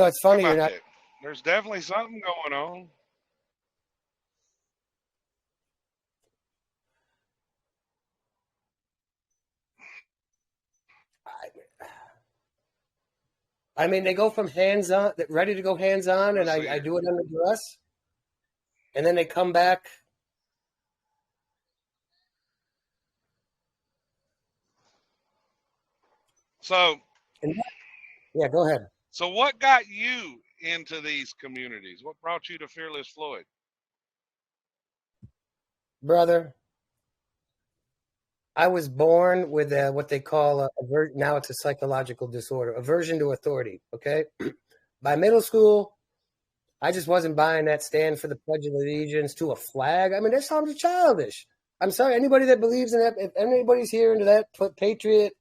It's How funny you're about not. that? There's definitely something going on. I mean, they go from hands on, ready to go hands on, and Let's see I here. do it under duress, and then they come back. So, And yeah, go ahead, so what got you into these communities? What brought you to Fearless Floyd? brother. I was born with what they call now it's a psychological disorder, aversion to authority. Okay, by middle school, I just wasn't buying that stand for the Pledge of Allegiance to a flag. I mean, that sounds childish. I'm sorry, anybody that believes in that, if anybody's here into that, put patriot.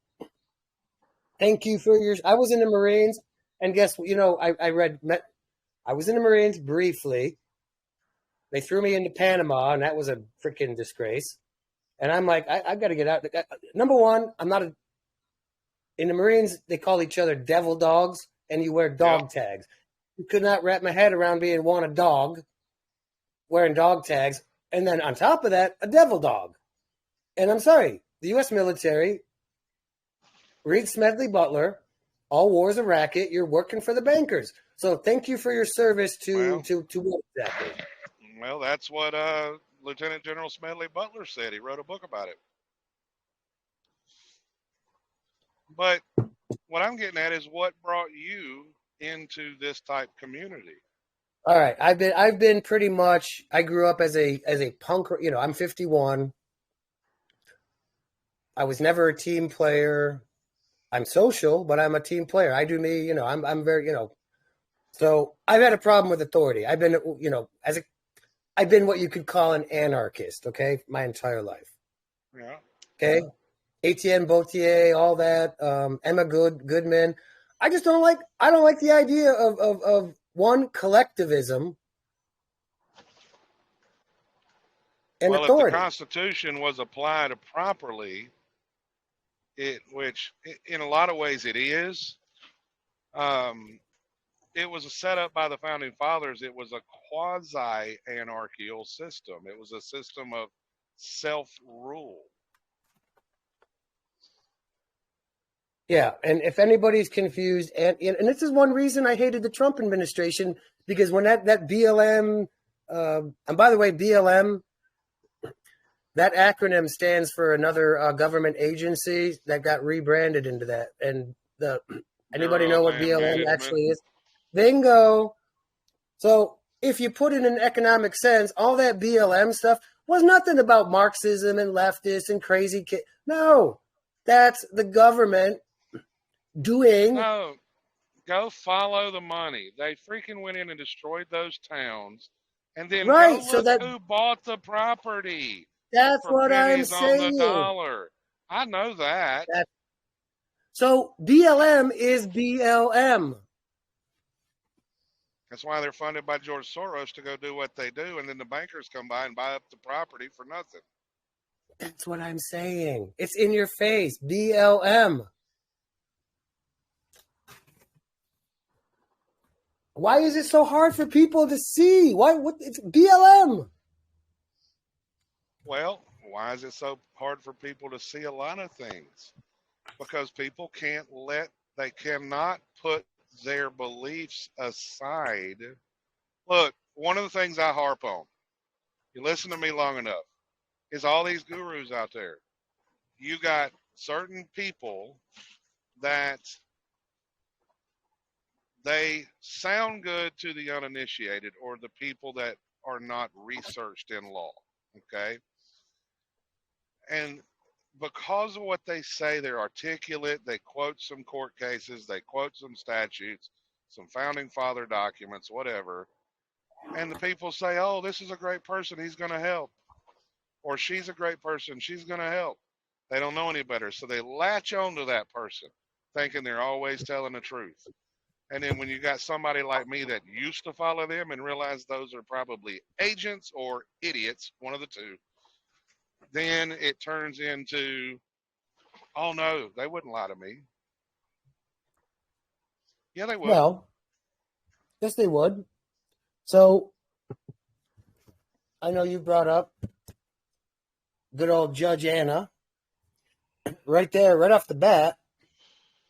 Thank you for your. I was in the Marines, and guess what? I read. I was in the Marines briefly. They threw me into Panama, and that was a freaking disgrace. And I'm like, I've got to get out. Number one, I'm not a. In the Marines, they call each other devil dogs, and you wear Yep. dog tags. You could not wrap my head around being one a dog, wearing dog tags, and then on top of that, a devil dog. And I'm sorry, the U.S. military, Reed Smedley Butler, all war's a racket. You're working for the bankers. So thank you for your service Well, to what exactly? well, that's what Lieutenant General Smedley Butler said. He wrote a book about it. But what I'm getting at is what brought you into this type community. All right, I've been pretty much. I grew up as a punk. I'm 51. I was never a team player. I'm social, but I'm a team player. I do me. I'm very. So I've had a problem with authority. I've been I've been what you could call an anarchist. Okay, my entire life. Yeah. Okay, Etienne Bautier, all that. Emma Goodman. I don't like the idea of one collectivism and Well, if the authority. Constitution was applied properly, which in a lot of ways it is, um, it was set up by the founding fathers. It was a quasi anarchical system. It was a system of self rule. Yeah, and if anybody's confused, and this is one reason I hated the Trump administration because when that BLM, and by the way, BLM, that acronym stands for another government agency that got rebranded into that. And anybody Bureau know of what Land BLM Management. actually is? Bingo. So if you put it in economic sense, all that BLM stuff was nothing about Marxism and leftists and crazy kids. No, that's the government doing No, go follow the money. They freaking went in and destroyed those towns. And then go right. So look who bought the property that's for what I'm pennies on the saying. dollar. I know that. That so BLM is BLM. That's why they're funded by George Soros to go do what they do. And then the bankers come by and buy up the property for nothing. That's what I'm saying. It's in your face. BLM. Why is it so hard for people to see? Why? What? It's BLM. Well, why is it so hard for people to see a lot of things? Because people they cannot put their beliefs aside. Look, one of the things I harp on, you listen to me long enough, is all these gurus out there. You got certain people that they sound good to the uninitiated or the people that are not researched in law. Okay. And because of what they say, they're articulate. They quote some court cases, they quote some statutes, some founding father documents, whatever. And the people say, oh, this is a great person. He's going to help. Or she's a great person. She's going to help. They don't know any better. So they latch onto that person thinking they're always telling the truth. And then when you got somebody like me that used to follow them and realize those are probably agents or idiots, one of the two, then it turns into, oh no, they wouldn't lie to me. Yeah, they would. Well, Yes, they would. So I know you brought up good old Judge Anna. Right there, right off the bat,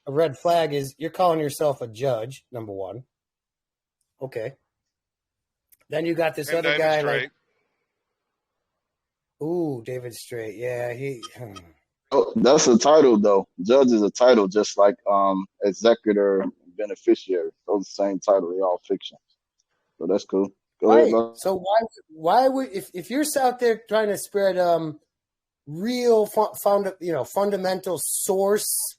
a red flag is you're calling yourself a judge, number one. Okay. Then you got this And other David guy Straight. David Straight. Yeah, he. Oh, that's a title though. Judge is a title, just like executor, beneficiary. Those are the same title. They all fiction. So that's cool. Go ahead, Right. bro. So why would if you're out there trying to spread real fundamental source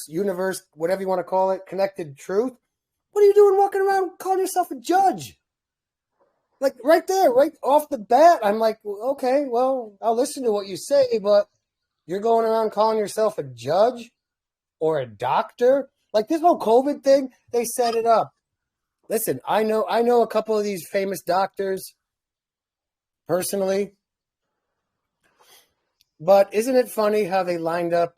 universe, whatever you want to call it, connected truth, what are you doing walking around calling yourself a judge? Like right there, right off the bat, I'm like, okay, well, I'll listen to what you say, but you're going around calling yourself a judge or a doctor? Like this whole COVID thing, they set it up. Listen, I know a couple of these famous doctors personally, but isn't it funny how they lined up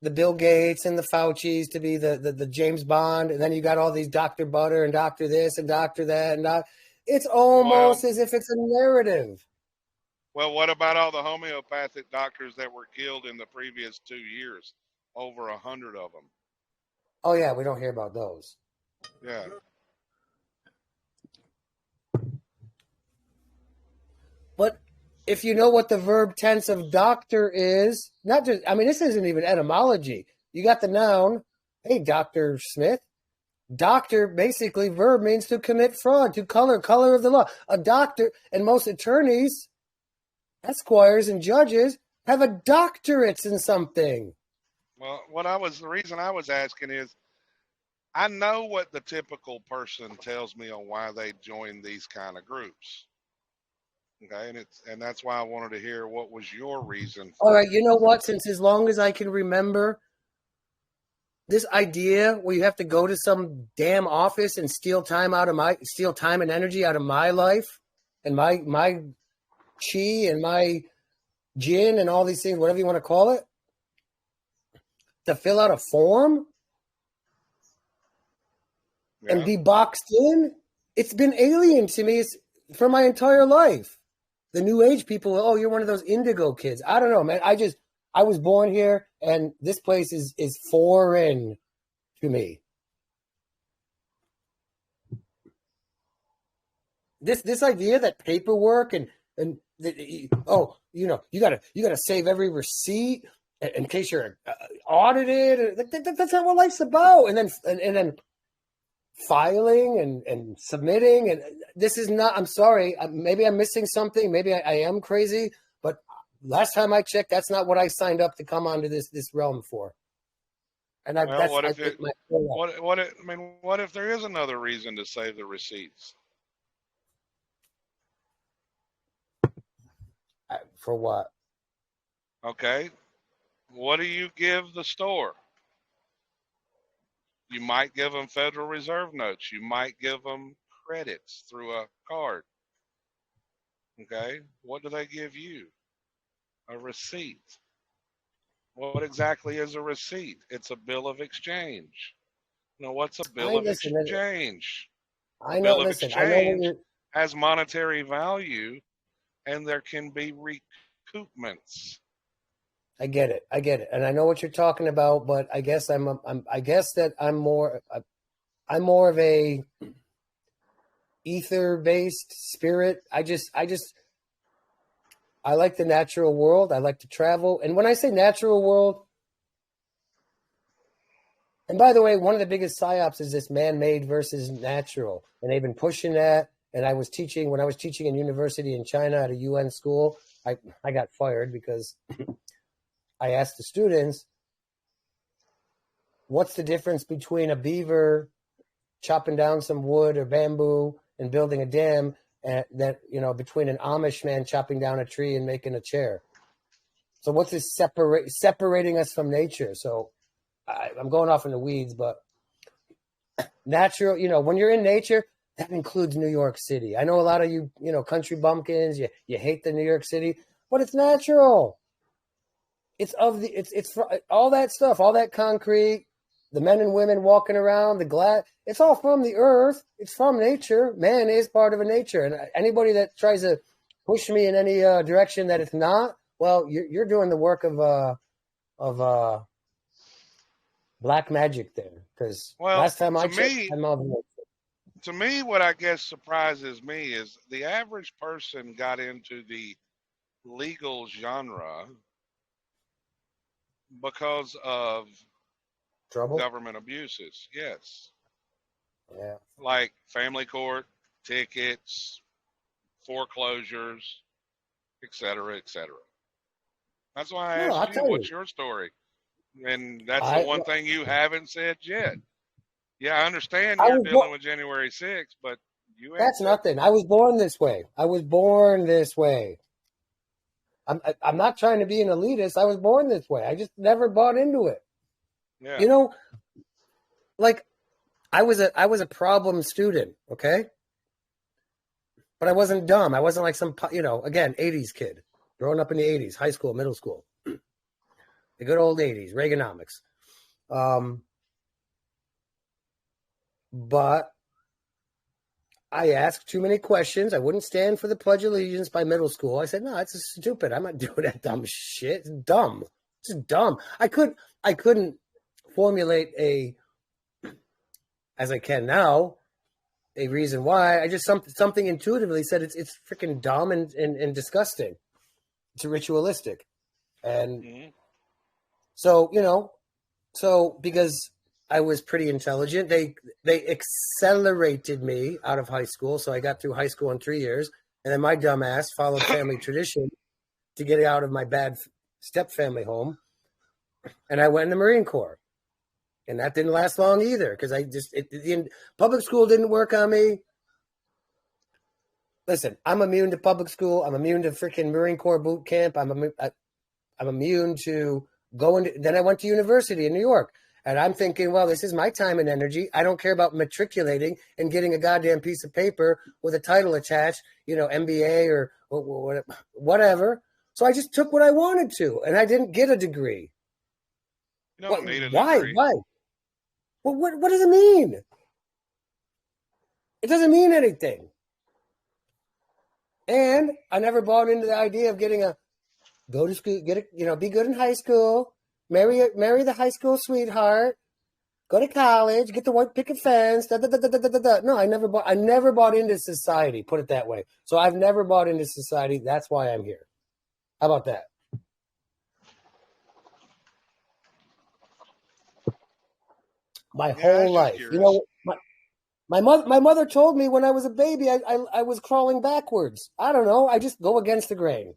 the Bill Gates and the Faucis to be the James Bond, and then you got all these Dr. Butter and Dr. this and Dr. that, and it's almost as if it's a narrative. Well, what about all the homeopathic doctors that were killed in the previous 2 years? Over 100 of them. Oh yeah, we don't hear about those. Yeah. But if you know what the verb tense of doctor is, not just, I mean, this isn't even etymology. You got the noun, hey, Dr. Smith. Doctor, basically, verb means to commit fraud, to color of the law. A doctor, and most attorneys, esquires, and judges have a doctorate in something. Well, the reason I was asking is, I know what the typical person tells me on why they join these kind of groups. Okay, and that's why I wanted to hear what was your reason. All right, you know what? Since as long as I can remember, this idea where you have to go to some damn office and steal time and energy out of my life and my chi and my jinn and all these things, whatever you want to call it, to fill out a form and be boxed in, it's been alien to me for my entire life. The new age people, oh, you're one of those indigo kids. I don't know, man. I was born here, and this place is foreign to me. This idea that paperwork and you gotta save every receipt in case you're audited. That's not what life's about. And then filing and submitting, and this is not. I'm sorry. Maybe I'm missing something. Maybe I am crazy. But last time I checked, that's not what I signed up to come onto this realm for. And what if there is another reason to save the receipts? For what? Okay. What do you give the store? You might give them Federal Reserve notes. You might give them credits through a card. Okay. What do they give you? A receipt. What exactly is a receipt? It's a bill of exchange. You know, what's a bill of exchange? I know. Listen, I know has monetary value, and there can be recoupments. I get it, and I know what you're talking about. But I guess I'm more of a ether-based spirit. I like the natural world. I like to travel. And when I say natural world, and by the way, one of the biggest psyops is this man-made versus natural. And they've been pushing that. And when I was teaching in university in China at a UN school, I got fired because I asked the students, what's the difference between a beaver chopping down some wood or bamboo and building a dam between an Amish man chopping down a tree and making a chair? So what's this separating us from nature? So I'm going off in the weeds, but natural, when you're in nature, that includes New York City. I know a lot of you, country bumpkins, you hate the New York City, but it's natural. It's all that stuff, all that concrete, the men and women walking around, the glass. It's all from the earth. It's from nature. Man is part of a nature. And anybody that tries to push me in any direction that it's not, well, you're doing the work of black magic there. Because last time I checked, to me, what I guess surprises me is the average person got into the legal genre because of trouble, government abuses. Yes. Yeah. Like family court, tickets, foreclosures, etc., etc. That's why I asked you, what's your story? And that's the one thing you haven't said yet. Yeah, I understand you're dealing with January 6th, but you ain't. That's nothing. I was born this way. I'm not trying to be an elitist. I was born this way. I just never bought into it. Yeah. You know, like I was a problem student, okay? But I wasn't dumb. I wasn't like some, again, 80s kid, growing up in the 80s, high school, middle school. The good old 80s, Reaganomics. But I asked too many questions. I wouldn't stand for the Pledge of Allegiance by middle school. I said, no, it's stupid. I'm not doing that dumb shit. It's dumb. It's just dumb. I couldn't formulate as I can now, a reason why. I just something intuitively said it's freaking dumb and disgusting. It's ritualistic. And so, because I was pretty intelligent, they accelerated me out of high school. So I got through high school in 3 years. And then my dumb ass followed family tradition to get out of my bad step family home. And I went in the Marine Corps. And that didn't last long either, because public school didn't work on me. Listen, I'm immune to public school. I'm immune to freaking Marine Corps boot camp. I'm immune to going. Then I went to university in New York, and I'm thinking, well, this is my time and energy. I don't care about matriculating and getting a goddamn piece of paper with a title attached, MBA or whatever. So I just took what I wanted to, and I didn't get a degree. You don't need a degree. Why? Well, what does it mean? It doesn't mean anything. And I never bought into the idea of go to school, be good in high school, marry the high school sweetheart, go to college, get the white picket fence. No, I never bought into society. Put it that way. So I've never bought into society. That's why I'm here. How about that? My whole life, my mother told me when I was a baby, I was crawling backwards. I don't know. I just go against the grain.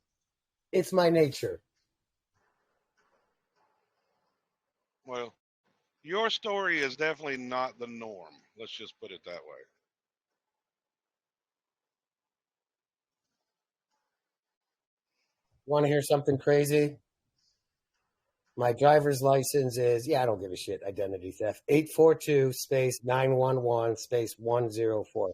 It's my nature. Well, your story is definitely not the norm. Let's just put it that way. Want to hear something crazy? My driver's license is, I don't give a shit, identity theft. 842 space 911 space 104.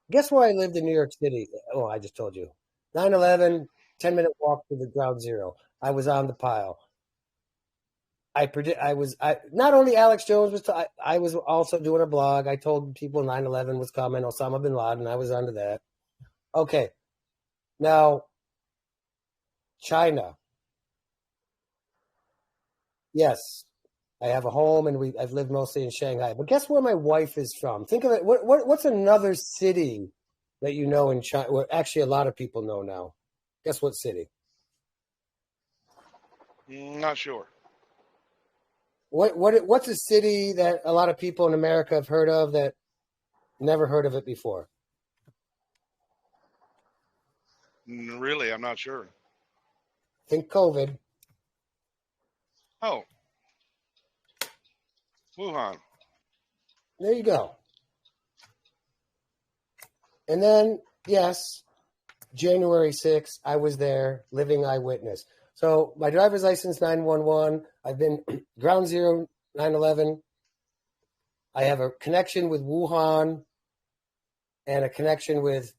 Guess where I lived in New York City? Oh, I just told you. 9/11, 10-minute walk to the ground zero. I was on the pile. Not only Alex Jones was, I was also doing a blog. I told people 9/11 was coming, Osama bin Laden. I was onto that. Okay. Now, China. Yes, I have a home, and I've lived mostly in Shanghai. But guess where my wife is from? Think of it. What's another city that you know in China? Well, actually, a lot of people know now. Guess what city? Not sure. What's a city that a lot of people in America have heard of that never heard of it before? Really, I'm not sure. Think COVID. Oh. Wuhan. There you go. And then, yes, January 6th, I was there, living eyewitness. So my driver's license, 911. I've been ground zero, 9/11. I have a connection with Wuhan and a connection with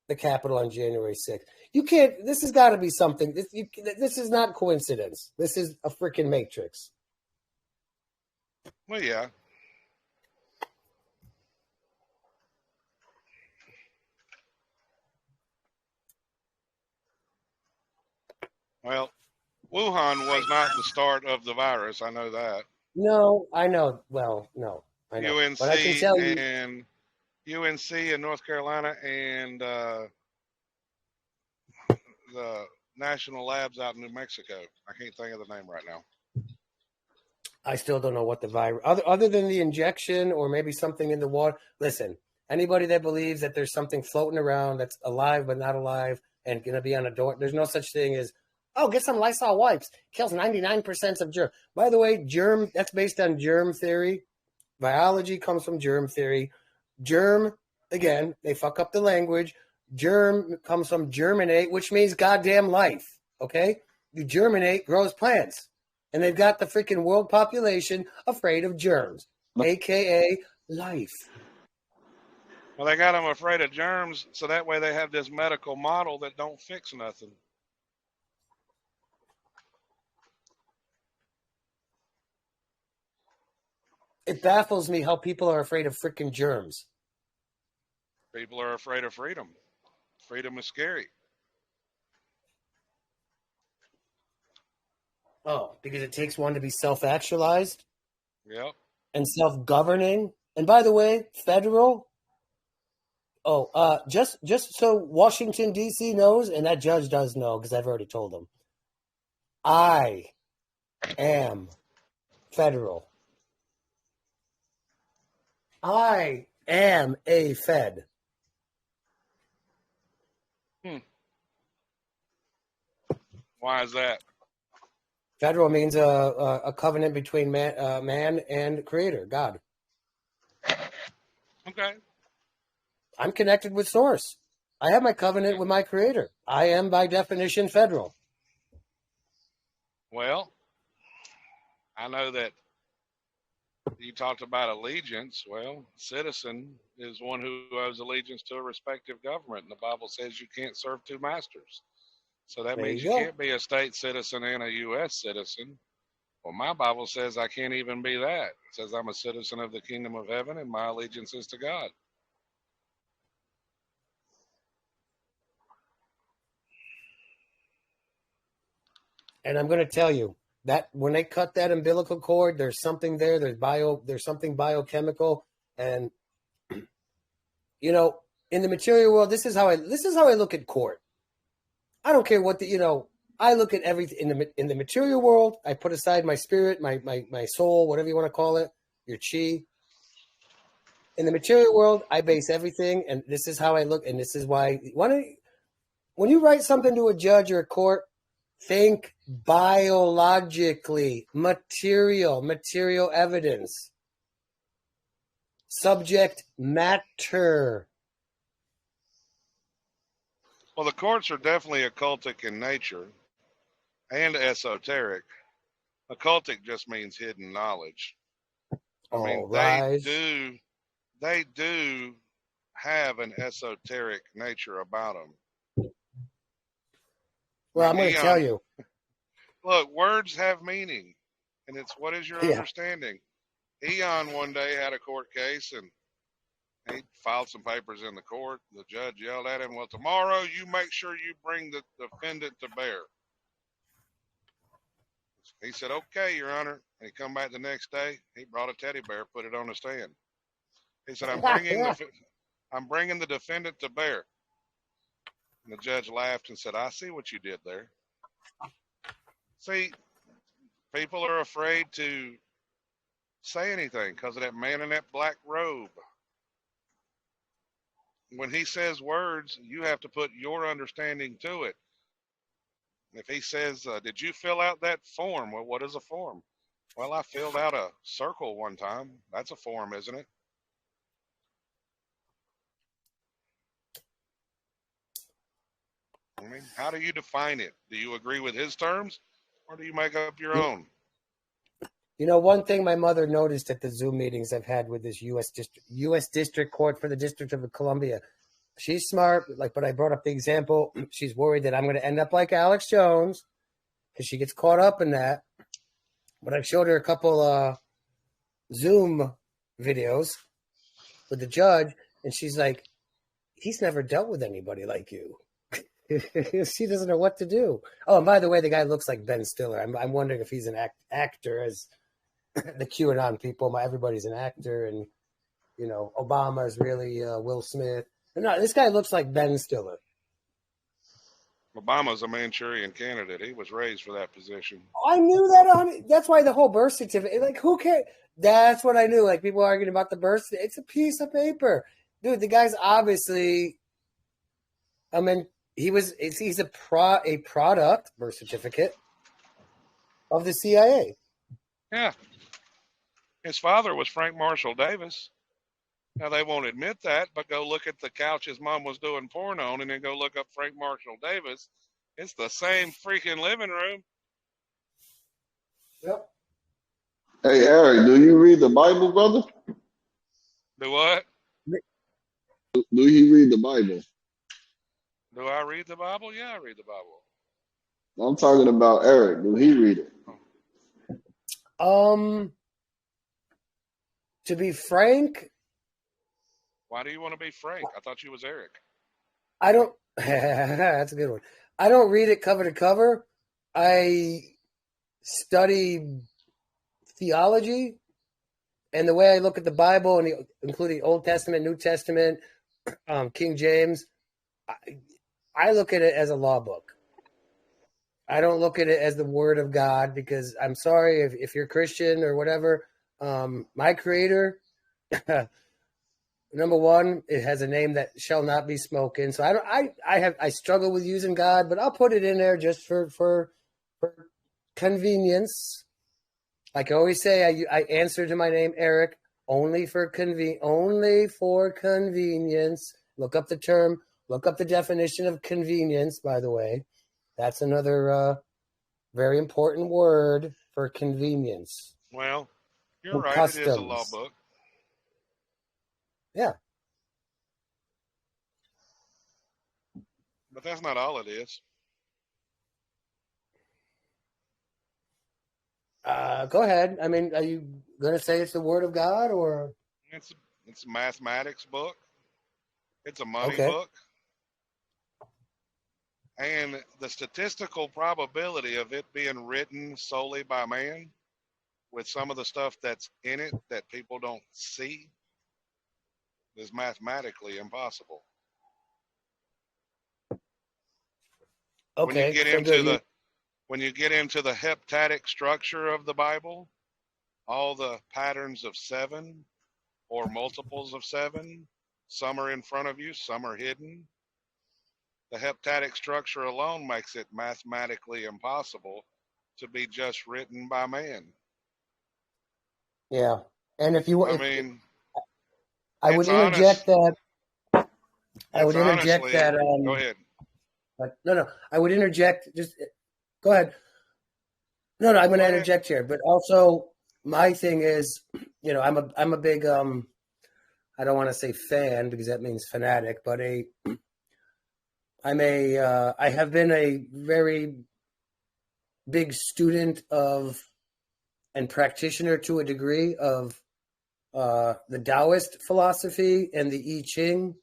the Capitol on January 6th. You can't, this has got to be something. This is not coincidence. This is a freaking matrix. Well, yeah. Well, Wuhan was not the start of the virus. I know that. No, I know. Well, no, I know. But I can tell you, UNC in North Carolina and the national labs out in New Mexico. I can't think of the name right now. I still don't know what the virus, other than the injection or maybe something in the water. Listen, anybody that believes that there's something floating around that's alive but not alive and going to be on a door, there's no such thing as, oh, get some Lysol wipes. Kills 99% of germ. By the way, germ, that's based on germ theory. Biology comes from germ theory. Germ, again, they fuck up the language. Germ comes from germinate, which means goddamn life. Okay? You germinate, grows plants. And they've got the freaking world population afraid of germs, a.k.a. life. Well, they got them afraid of germs, so that way they have this medical model that don't fix nothing. It baffles me how people are afraid of freaking germs. People are afraid of freedom. Freedom is scary. Oh, because it takes one to be self-actualized? Yep. And self-governing? And by the way, federal? Oh, just so Washington, D.C. knows, and that judge does know because I've already told him, I am federal. I am a Fed. Why is that? Federal means a covenant between man and Creator, God. Okay. I'm connected with Source. I have my covenant with my Creator. I am, by definition, federal. Well, I know that you talked about allegiance. Well, citizen is one who owes allegiance to a respective government, and the Bible says you can't serve two masters. So that There means you you go. can't be a state citizen and a U.S. citizen. Well, my Bible says I can't even be that. It says I'm a citizen of the kingdom of heaven, and my allegiance is to God. And I'm going to tell you that when they cut that umbilical cord, there's something there. There's something biochemical, and you know, in the material world, this is how I look at court. I don't care what I look at everything in the material world. I put aside my spirit, my soul, whatever you want to call it, your chi. In the material world, I base everything, and this is how I look, and this is why. When you write something to a judge or a court, think biologically, material evidence, subject matter. Well, the courts are definitely occultic in nature and esoteric. Occultic just means hidden knowledge. I mean, they do have an esoteric nature about them. Well, I'm going to tell you. Look, words have meaning, and it's what is your understanding. Eon one day had a court case, and he filed some papers in the court. The judge yelled at him, well, tomorrow you make sure you bring the defendant to bear. He said, okay, Your Honor. And he come back the next day. He brought a teddy bear, put it on the stand. He said, I'm bringing the defendant to bear. And the judge laughed and said, I see what you did there. See, people are afraid to say anything because of that man in that black robe. When he says words, you have to put your understanding to it. If he says, did you fill out that form? Well, what is a form? Well, I filled out a circle one time. That's a form, isn't it? I mean, how do you define it? Do you agree with his terms, or do you make up your own? You know, one thing my mother noticed at the Zoom meetings I've had with this U.S. District Court for the District of Columbia, she's smart, but I brought up the example. She's worried that I'm going to end up like Alex Jones because she gets caught up in that. But I showed her a couple, Zoom videos with the judge, and she's like, he's never dealt with anybody like you. She doesn't know what to do. Oh, and by the way, the guy looks like Ben Stiller. I'm wondering if he's an actor, as the QAnon people. Everybody's an actor, and Obama is really Will Smith. But no, this guy looks like Ben Stiller. Obama's a Manchurian candidate. He was raised for that position. I knew that. That's why the whole birth certificate. Like, who cares? That's what I knew. Like, people arguing about the birth certificate. It's a piece of paper, dude. The guy's obviously. I mean, he's a product birth certificate of the CIA. Yeah. His father was Frank Marshall Davis. Now, they won't admit that, but go look at the couch his mom was doing porn on and then go look up Frank Marshall Davis. It's the same freaking living room. Yep. Hey, Eric, do you read the Bible, brother? Do what? Do you read the Bible? Do I read the Bible? Yeah, I read the Bible. I'm talking about Eric. Do he read it? To be frank, Why do you want to be Frank? I thought you was Eric. I don't. That's a good one. I don't read it cover to cover. I study theology, and the way I look at the Bible, and including Old Testament, New Testament, King James, I look at it as a law book. I don't look at it as the Word of God, because I'm sorry if you're Christian or whatever. My Creator. Number one, it has a name that shall not be spoken. So I struggle with using God, but I'll put it in there just for convenience. Like I always say, I answer to my name, Eric, only for convenience. Look up the definition of convenience, by the way. That's another very important word for convenience. Well, you're right. Customs. It is a law book. Yeah. But that's not all it is. Go ahead. I mean, are you going to say it's the Word of God, or? It's a mathematics book. It's a money Okay. book. And the statistical probability of it being written solely by man, with some of the stuff that's in it that people don't see, is mathematically impossible. Okay. When you get into the heptadic structure of the Bible, all the patterns of 7 or multiples of 7, some are in front of you, some are hidden. The heptadic structure alone makes it mathematically impossible to be just written by man. Yeah. And if you, I mean, I would interject that. I would interject honestly, that. Go ahead. No. I would interject. Just go ahead. No. I'm going to interject here. But also, my thing is, I'm a big. I don't want to say fan, because that means fanatic, but I have been a very big student of and practitioner to a degree of the Taoist philosophy and the I Ching.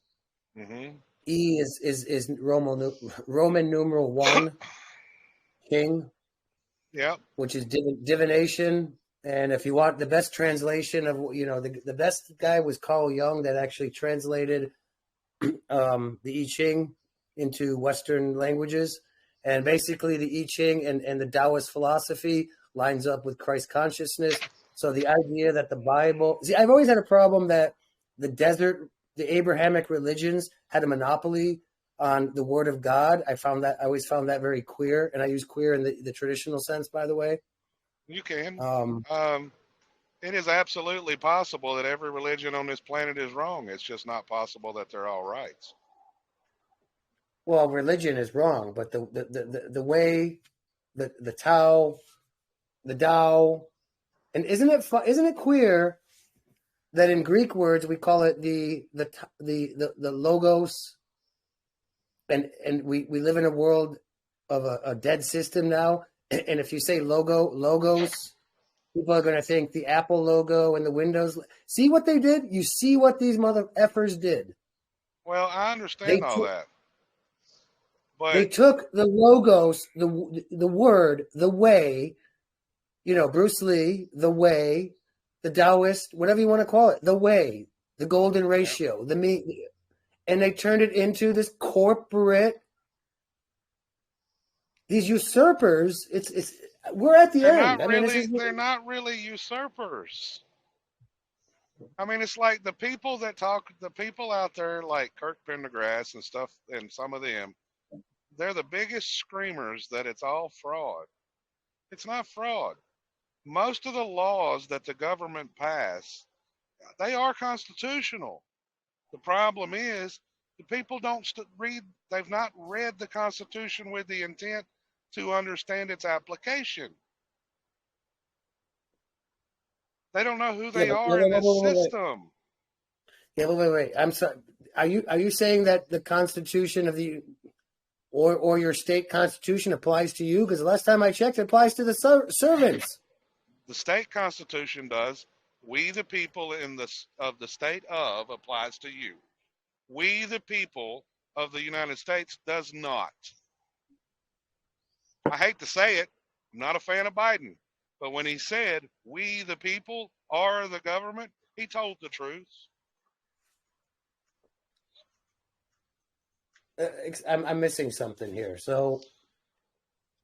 Mm-hmm. E is Roman numeral 1, King, Yeah. which is divination. And if you want the best translation of, the best guy was Carl Jung, that actually translated the I Ching into Western languages. And basically the I Ching and the Taoist philosophy lines up with Christ consciousness. So the idea that the Bible... See, I've always had a problem that the Abrahamic religions had a monopoly on the Word of God. I always found that very queer, and I use queer in the traditional sense, by the way. You can. It is absolutely possible that every religion on this planet is wrong. It's just not possible that they're all right. Well, religion is wrong, but the way the Tao, and isn't it queer that in Greek words we call it the logos, and we live in a world of a dead system now, and if you say logos, People are going to think the Apple logo and the Windows. See what they did? You see what these mother effers did? Well, I understand all that, They but took the logos, the word, the way, Bruce Lee, the way, the Taoist, whatever you want to call it, the way, the golden ratio, the meat, and they turned it into this corporate. These usurpers. It's we're at the end. they're not really usurpers. I mean, it's like the people out there like Kirk Pendergrass and stuff, and some of them, they're the biggest screamers that it's all fraud. It's not fraud. Most of the laws that the government pass, they are constitutional. The problem is the people don't read, they've not read the Constitution with the intent to understand its application. They don't know who they are in this system. Yeah, wait. I'm sorry. Are you saying that the Constitution of the or your state constitution applies to you? Because the last time I checked, it applies to the servants. The state constitution does. We, the people of the state of, applies to you. We, the people of the United States, does not. I hate to say it. I'm not a fan of Biden. But when he said, we, the people, are the government, he told the truth. I'm missing something here. So,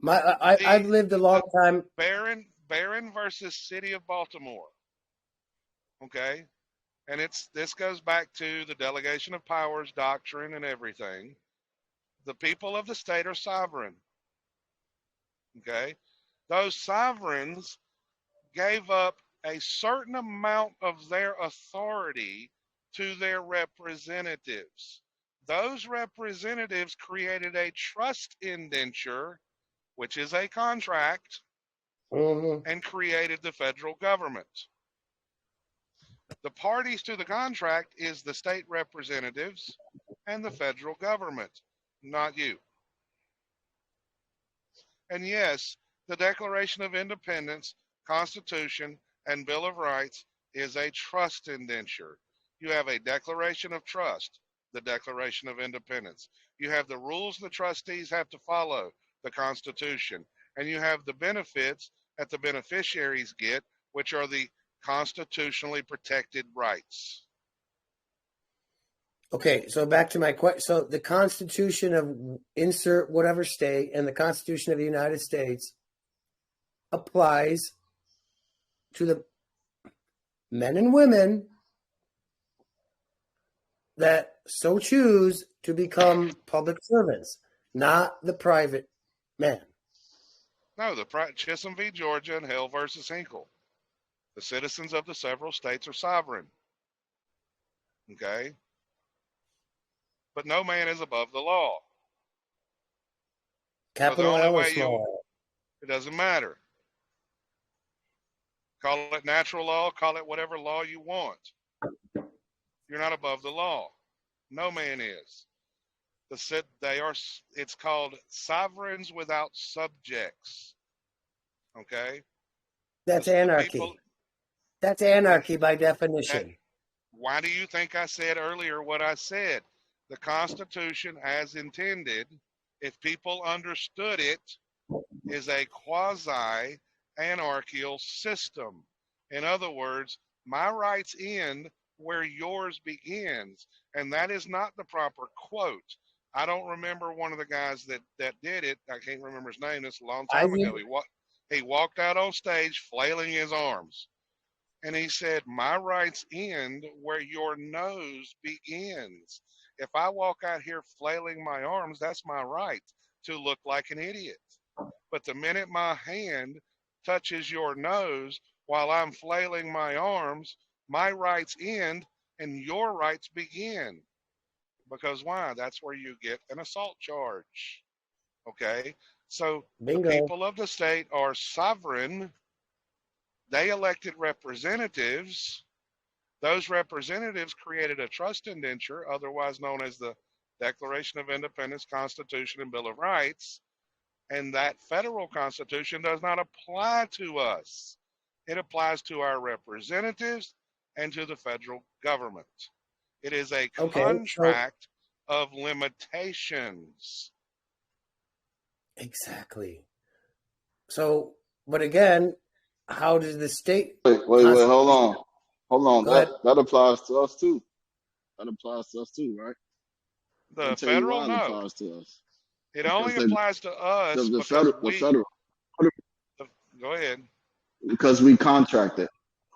I've lived a long time. Barron versus City of Baltimore. Okay, and this goes back to the delegation of powers doctrine and everything. The people of the state are sovereign. Okay, those sovereigns gave up a certain amount of their authority to their representatives. Those representatives created a trust indenture, which is a contract, and created the federal government. The parties to the contract is the state representatives and the federal government, not you. And yes, the Declaration of Independence, Constitution, and Bill of Rights is a trust indenture. You have a declaration of trust, the Declaration of Independence. You have the rules the trustees have to follow, the Constitution. And you have the benefits that the beneficiaries get, which are the constitutionally protected rights. Okay, so back to my question. So the Constitution of insert whatever state and the Constitution of the United States applies to the men and women that so choose to become public servants, not the private man. No, the Chisholm v. Georgia and Hale versus Hinkle. The citizens of the several states are sovereign. Okay? But no man is above the law. Capital L or small L? It doesn't matter. Call it natural law, call it whatever law you want. You're not above the law. No man is. It's called sovereigns without subjects. Okay? That's anarchy. That's anarchy by definition. Why do you think I said earlier what I said? The Constitution, as intended, if people understood it, is a quasi-anarchical system. In other words, my rights end where yours begins. And that is not the proper quote. I don't remember one of the guys that did it. I can't remember his name. It's a long time ago. He walked out on stage flailing his arms. And he said, my rights end where your nose begins. If I walk out here flailing my arms, that's my right to look like an idiot. But the minute my hand touches your nose while I'm flailing my arms, my rights end and your rights begin. Because why? That's where you get an assault charge. Okay? So Bingo. The people of the state are sovereign. They elected representatives. Those representatives created a trust indenture, otherwise known as the Declaration of Independence, Constitution, and Bill of Rights. And that federal constitution does not apply to us. It applies to our representatives and to the federal government. It is a Okay, so contract of limitations. exactly. So, but again, how does the state Wait, constitution? hold on. Go ahead. That applies to us too. That applies to us too, right? Let me The tell you federal, why it no. applies to us. It Because only applies to us the because federal, go ahead. because we contracted.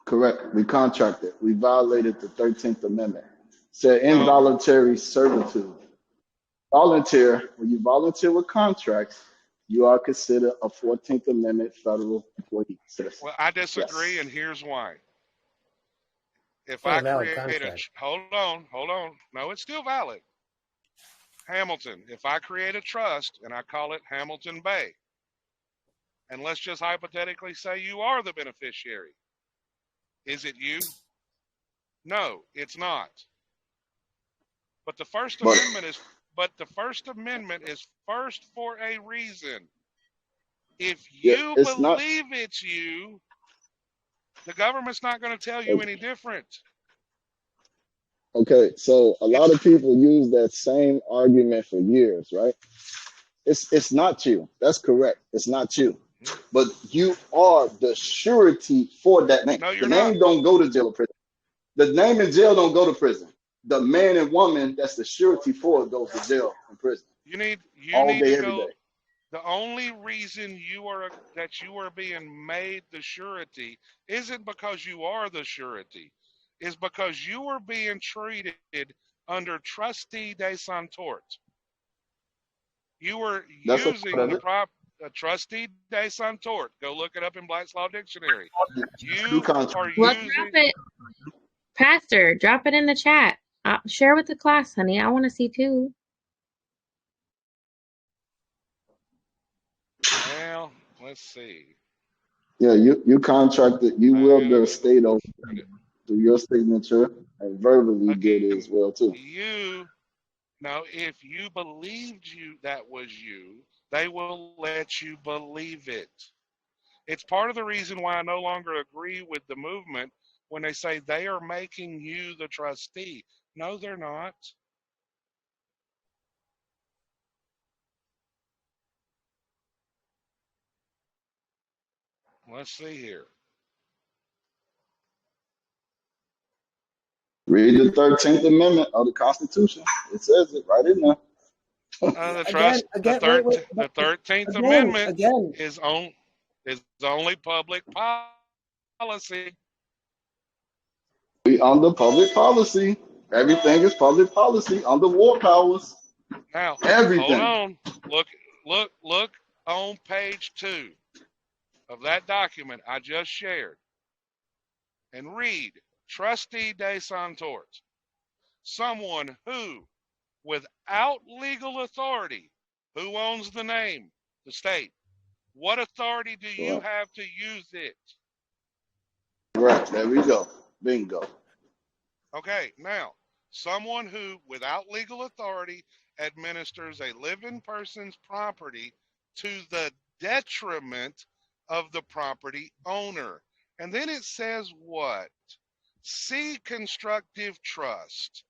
Correct. We contracted. We violated the 13th Amendment. Said No, involuntary servitude. Volunteer, when you volunteer with contracts, you are considered a 14th Amendment federal employee citizen. well, I disagree, Yes. and here's why. If It's not I a valid create a, contract. hold on. No, it's still valid. Hamilton, if I create a trust and I call it Hamilton Bay, and let's just hypothetically say you are the beneficiary, is it you? No, it's not. But the First But Amendment is first for a reason. If yeah, you it's not believe it's you, the government's not going to tell you any different. okay. So a lot It's of people use that same argument for years, right? It's not you. That's correct. It's not you. But you are the surety for that name. no, The you're not. name don't go to jail or prison. The name in jail don't go to prison. The man and woman that's the surety for it goes to jail and prison You need all to day, every go. day. The only reason you are being made the surety isn't because you are the surety, is because you are being treated under trustee de santort. You were That's a part using of the it. trustee de santort. Go look it up in Black's Law Dictionary. You You contract. are Well, drop using. it, Pastor. Drop it in the chat. Share with the class, honey. I want to see too. Well, let's see. Yeah, you contracted. You willed the estate over Again, through your signature, and verbally did it as well too. if you believed that was you, they will let you believe it. It's part of the reason why I no longer agree with the movement when they say they are making you the trustee. No, they're not. Let's see here. Read the 13th Amendment of the Constitution. It says it right in there. The 13th Amendment Again. is only public policy. We under public policy. Everything is public policy under war powers. Now, Everything. hold on. Look on page 2 of that document I just shared and read trustee de santort. Someone who, without legal authority, who owns the name? The state. What authority do you have to use it? Right, there we go. Bingo. Okay, now, someone who, without legal authority, administers a living person's property to the detriment of the property owner. And then it says what? See constructive trust.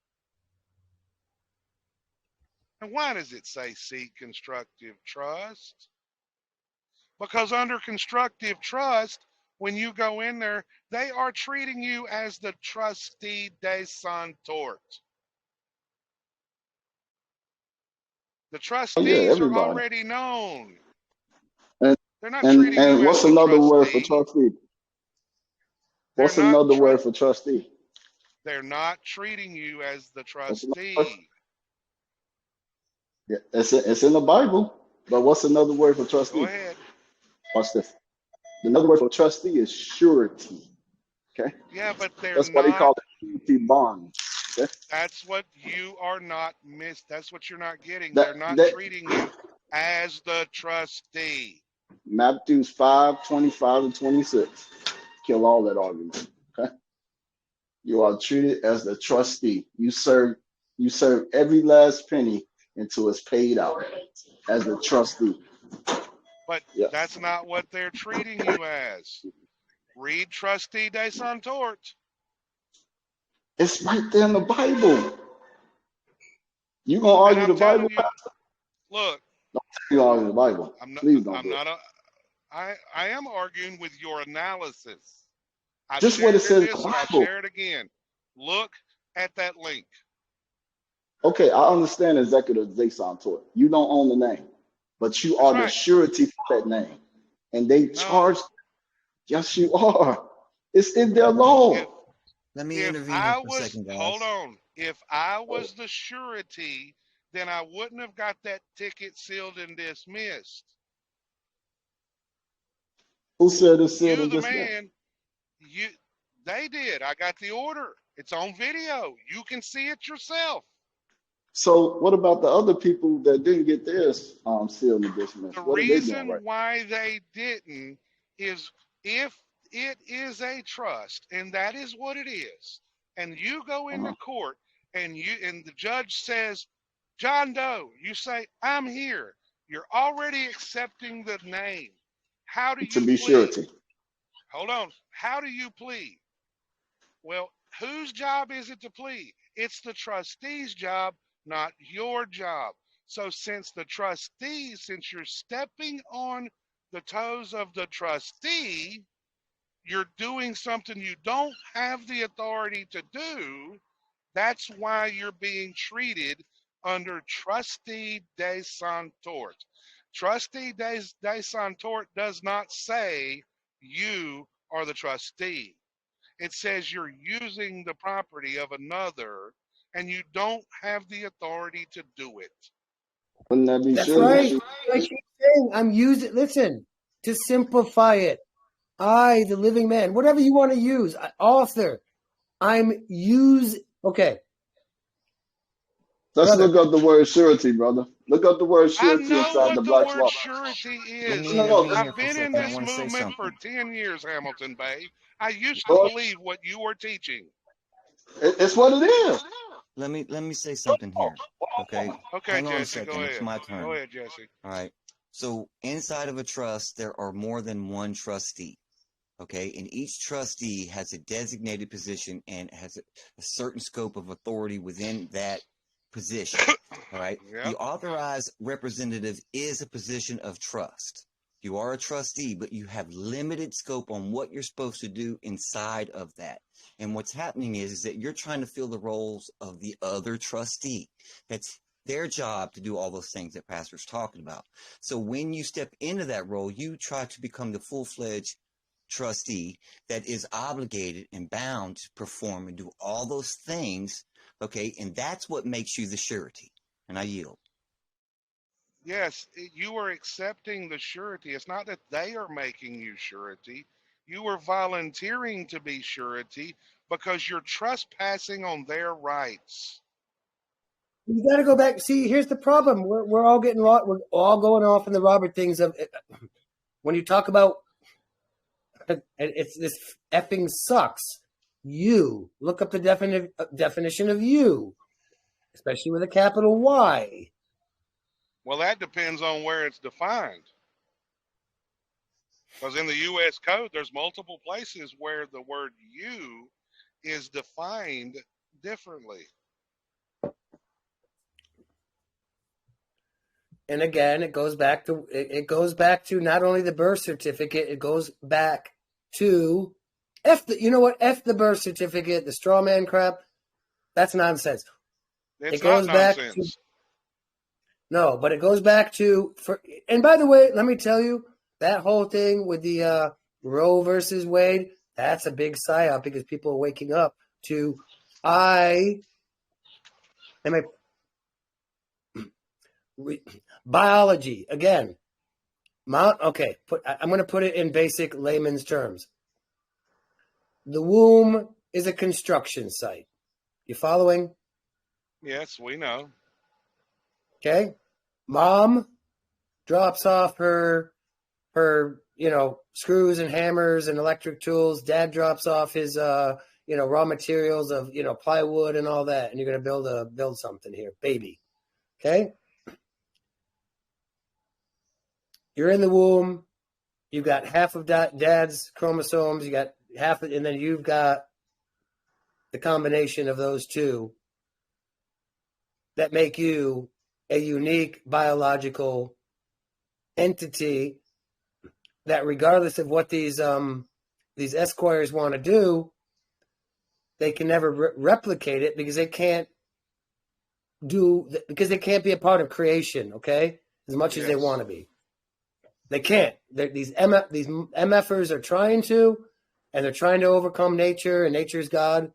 And why does it say see constructive trust? Because under constructive trust, when you go in there, they are treating you as the trustee de santort. The trustees are already known. They're not treating you and what's as another word for trustee. trustee? What's another word for trustee? They're not treating you as the trustee. Yeah, it's in the Bible. But what's another word for trustee? Go ahead. Watch this. Another word for trustee is surety. Okay. Yeah, but that's why they call it surety bond. Okay? That's what you are not That's what you're not getting. They're not treating you as the trustee. Matthew 5:25 and 26. Kill all that argument. Okay. You are treated as the trustee. You serve every last penny until it's paid out as a trustee. But that's not what they're treating you as. Read Trustee de Santort. It's right there in the Bible. You gonna And argue I'm the Bible? telling you, look, You argue the Bible. Please don't do it. I am arguing with your analysis. I've Just what it shared says in this the and I'll Bible. share it again. Look at that link. Okay, I understand executive de Santort. You don't own the name, but you That's are the right. surety for that name. And they No. charge, yes, you are. It's in their law. Let me If intervene I here for a was, second, guys. hold on. If I was the surety, then I wouldn't have got that ticket sealed and dismissed. Who said it's sealed You, and the dismissed? man, they did. I got the order. It's on video. You can see it yourself. So what about the other people that didn't get theirs sealed and dismissed? The What are they doing reason right? why they didn't is if it is a trust, and that is what it is, and you go into court and the judge says, John Doe, you say, I'm here. You're already accepting the name. How do To you be plead? surety. Hold on. How do you plead? Well, whose job is it to plead? It's the trustee's job, not your job. So since you're stepping on the toes of the trustee, you're doing something you don't have the authority to do. That's why you're being treated under Trustee de Santort. Trustee de Santort does not say you are the trustee. It says you're using the property of another and you don't have the authority to do it. Wouldn't that be That's surety? right. I keep saying I'm using. Listen, to simplify it, I, the living man, whatever you want to use, author. Okay. Let's Brother. look up the word surety, brother. Look up the word I surety know inside the what the Black's word Law. surety Let is. me No, intervene here I've for a been in second. I this want to say movement for something. 10 years, Hamilton Bay. I used to Lord, believe what you were teaching. it's what it is. Let me say something here. Okay. Okay, Hang on a Jesse, go second. It's ahead. my turn. Go ahead, Jesse. All right. So inside of a trust, there are more than one trustee. Okay. And each trustee has a designated position and has a certain scope of authority within that position. All right. Yeah. The authorized representative is a position of trust. You are a trustee, but you have limited scope on what you're supposed to do inside of that. And what's happening is that you're trying to fill the roles of the other trustee. That's their job to do all those things that Pastor's talking about. So when you step into that role, you try to become the full-fledged trustee that is obligated and bound to perform and do all those things. Okay. And that's what makes you the surety. And I yield. Yes, you are accepting the surety. It's not that they are making you surety. You are volunteering to be surety because you're trespassing on their rights. You got to go back. See, here's the problem. We're all getting lost. We're all going off in the Robert things of when you talk about it's this effing sucks. You look up the definition of you, especially with a capital Y. Well, that depends on where it's defined. Because in the U.S. Code, there's multiple places where the word you is defined differently. And again, it goes back to not only the birth certificate, it goes back to F the birth certificate, the straw man crap. That's nonsense. It goes back to no, but it goes back to and by the way, let me tell you, that whole thing with the Roe versus Wade, that's a big psyop because people are waking up to biology again. I'm going to put it in basic layman's terms. The womb is a construction site. You following? Yes, we know. Okay. Mom drops off her screws and hammers and electric tools. Dad drops off his raw materials of plywood and all that, and you're going to build something here, baby. Okay. You're in the womb. You've got half of dad's chromosomes. You got half, and then you've got the combination of those two that make you a unique biological entity that, regardless of what these esquires want to do, they can never replicate it because they can't be a part of creation, okay? As much as they want to be. They can't. These MFers are trying to, and they're trying to overcome nature, and nature's God.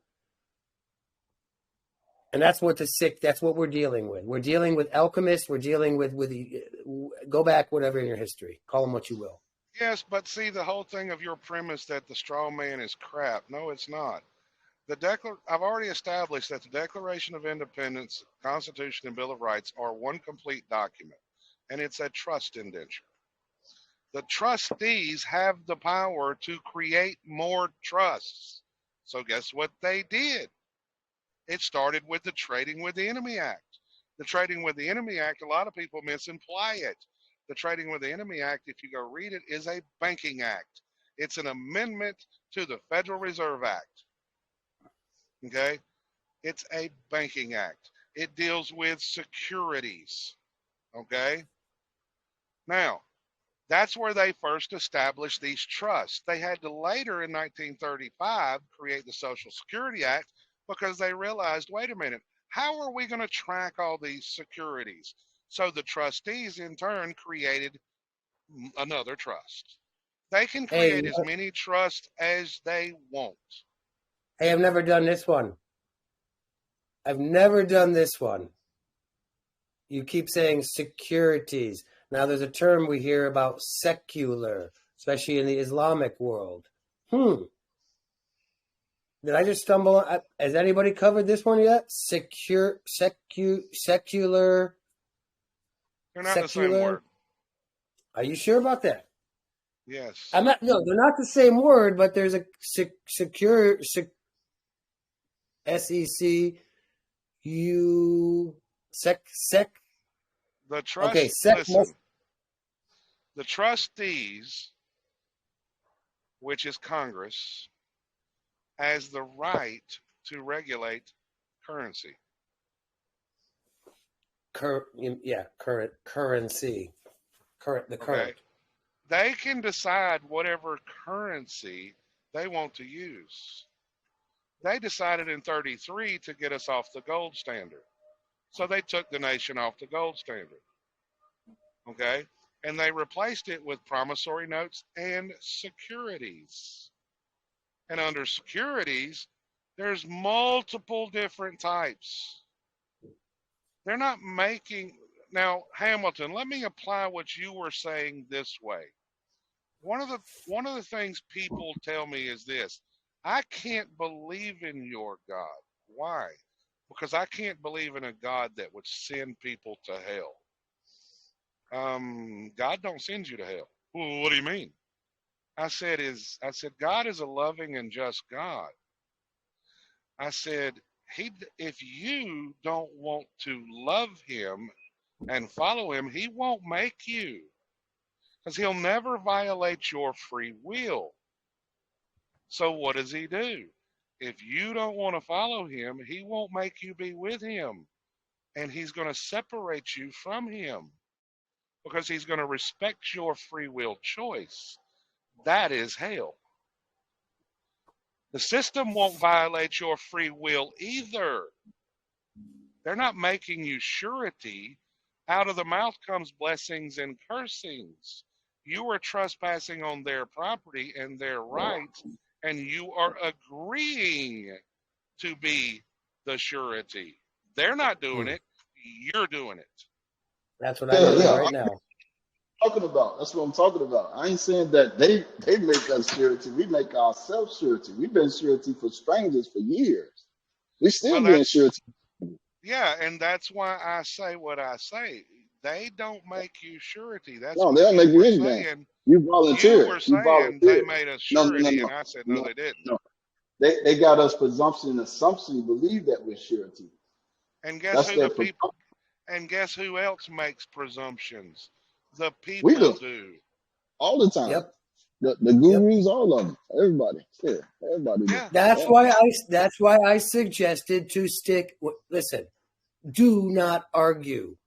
And that's what we're dealing with. We're dealing with alchemists. We're dealing with go back, whatever in your history. Call them what you will. Yes, but see, the whole thing of your premise that the straw man is crap. No, it's not. I've already established that the Declaration of Independence, Constitution, and Bill of Rights are one complete document, and it's a trust indenture. The trustees have the power to create more trusts. So guess what they did? It started with the Trading with the Enemy Act. The Trading with the Enemy Act, a lot of people misimply it. The Trading with the Enemy Act, if you go read it, is a banking act. It's an amendment to the Federal Reserve Act. Okay? It's a banking act. It deals with securities. Okay? Now, that's where they first established these trusts. They had to later in 1935 create the Social Security Act because they realized, wait a minute, how are we going to track all these securities? So the trustees in turn created another trust. They can create as many trusts as they want. Hey, I've never done this one. You keep saying securities. Now, there's a term we hear about secular, especially in the Islamic world. Did I just stumble on? Has anybody covered this one yet? Secular. They're not the same word. Are you sure about that? Yes. No, they're not the same word, but there's a secure, S-E-C-U, The trust, okay, listen, the trustees, which is Congress, has the right to regulate currency. Currency. Current. They can decide whatever currency they want to use. They decided in 33 to get us off the gold standard. So they took the nation off the gold standard. Okay? And they replaced it with promissory notes and securities. And under securities, there's multiple different types. They're not making... Now, Hamilton, let me apply what you were saying this way. One of the things people tell me is this: I can't believe in your God. Why? Because I can't believe in a God that would send people to hell. God don't send you to hell. Well, what do you mean? I said, God is a loving and just God. I said, if you don't want to love him and follow him, he won't make you. Because he'll never violate your free will. So what does he do? If you don't want to follow him, he won't make you be with him. And he's going to separate you from him. Because he's going to respect your free will choice. That is hell. The system won't violate your free will either. They're not making you surety. Out of the mouth comes blessings and cursings. You are trespassing on their property and their rights, and you are agreeing to be the surety. They're not doing it. You're doing it. That's what I'm doing right now. That's what I'm talking about. I ain't saying that they make us surety. We make ourselves surety. We've been surety for strangers for years. We still being surety. Yeah, and that's why I say what I say. They don't make you surety. That's no, they don't make you anything. Saying. You volunteer. You were saying they made us surety, and I said no, they didn't. No. They got us presumption and assumption to believe that we're surety. And guess who the people? And guess who else makes presumptions? The people do. All the time. Yep. The gurus, all of them, everybody. Yeah, everybody. Yeah. That's why I suggested to stick. Listen, do not argue.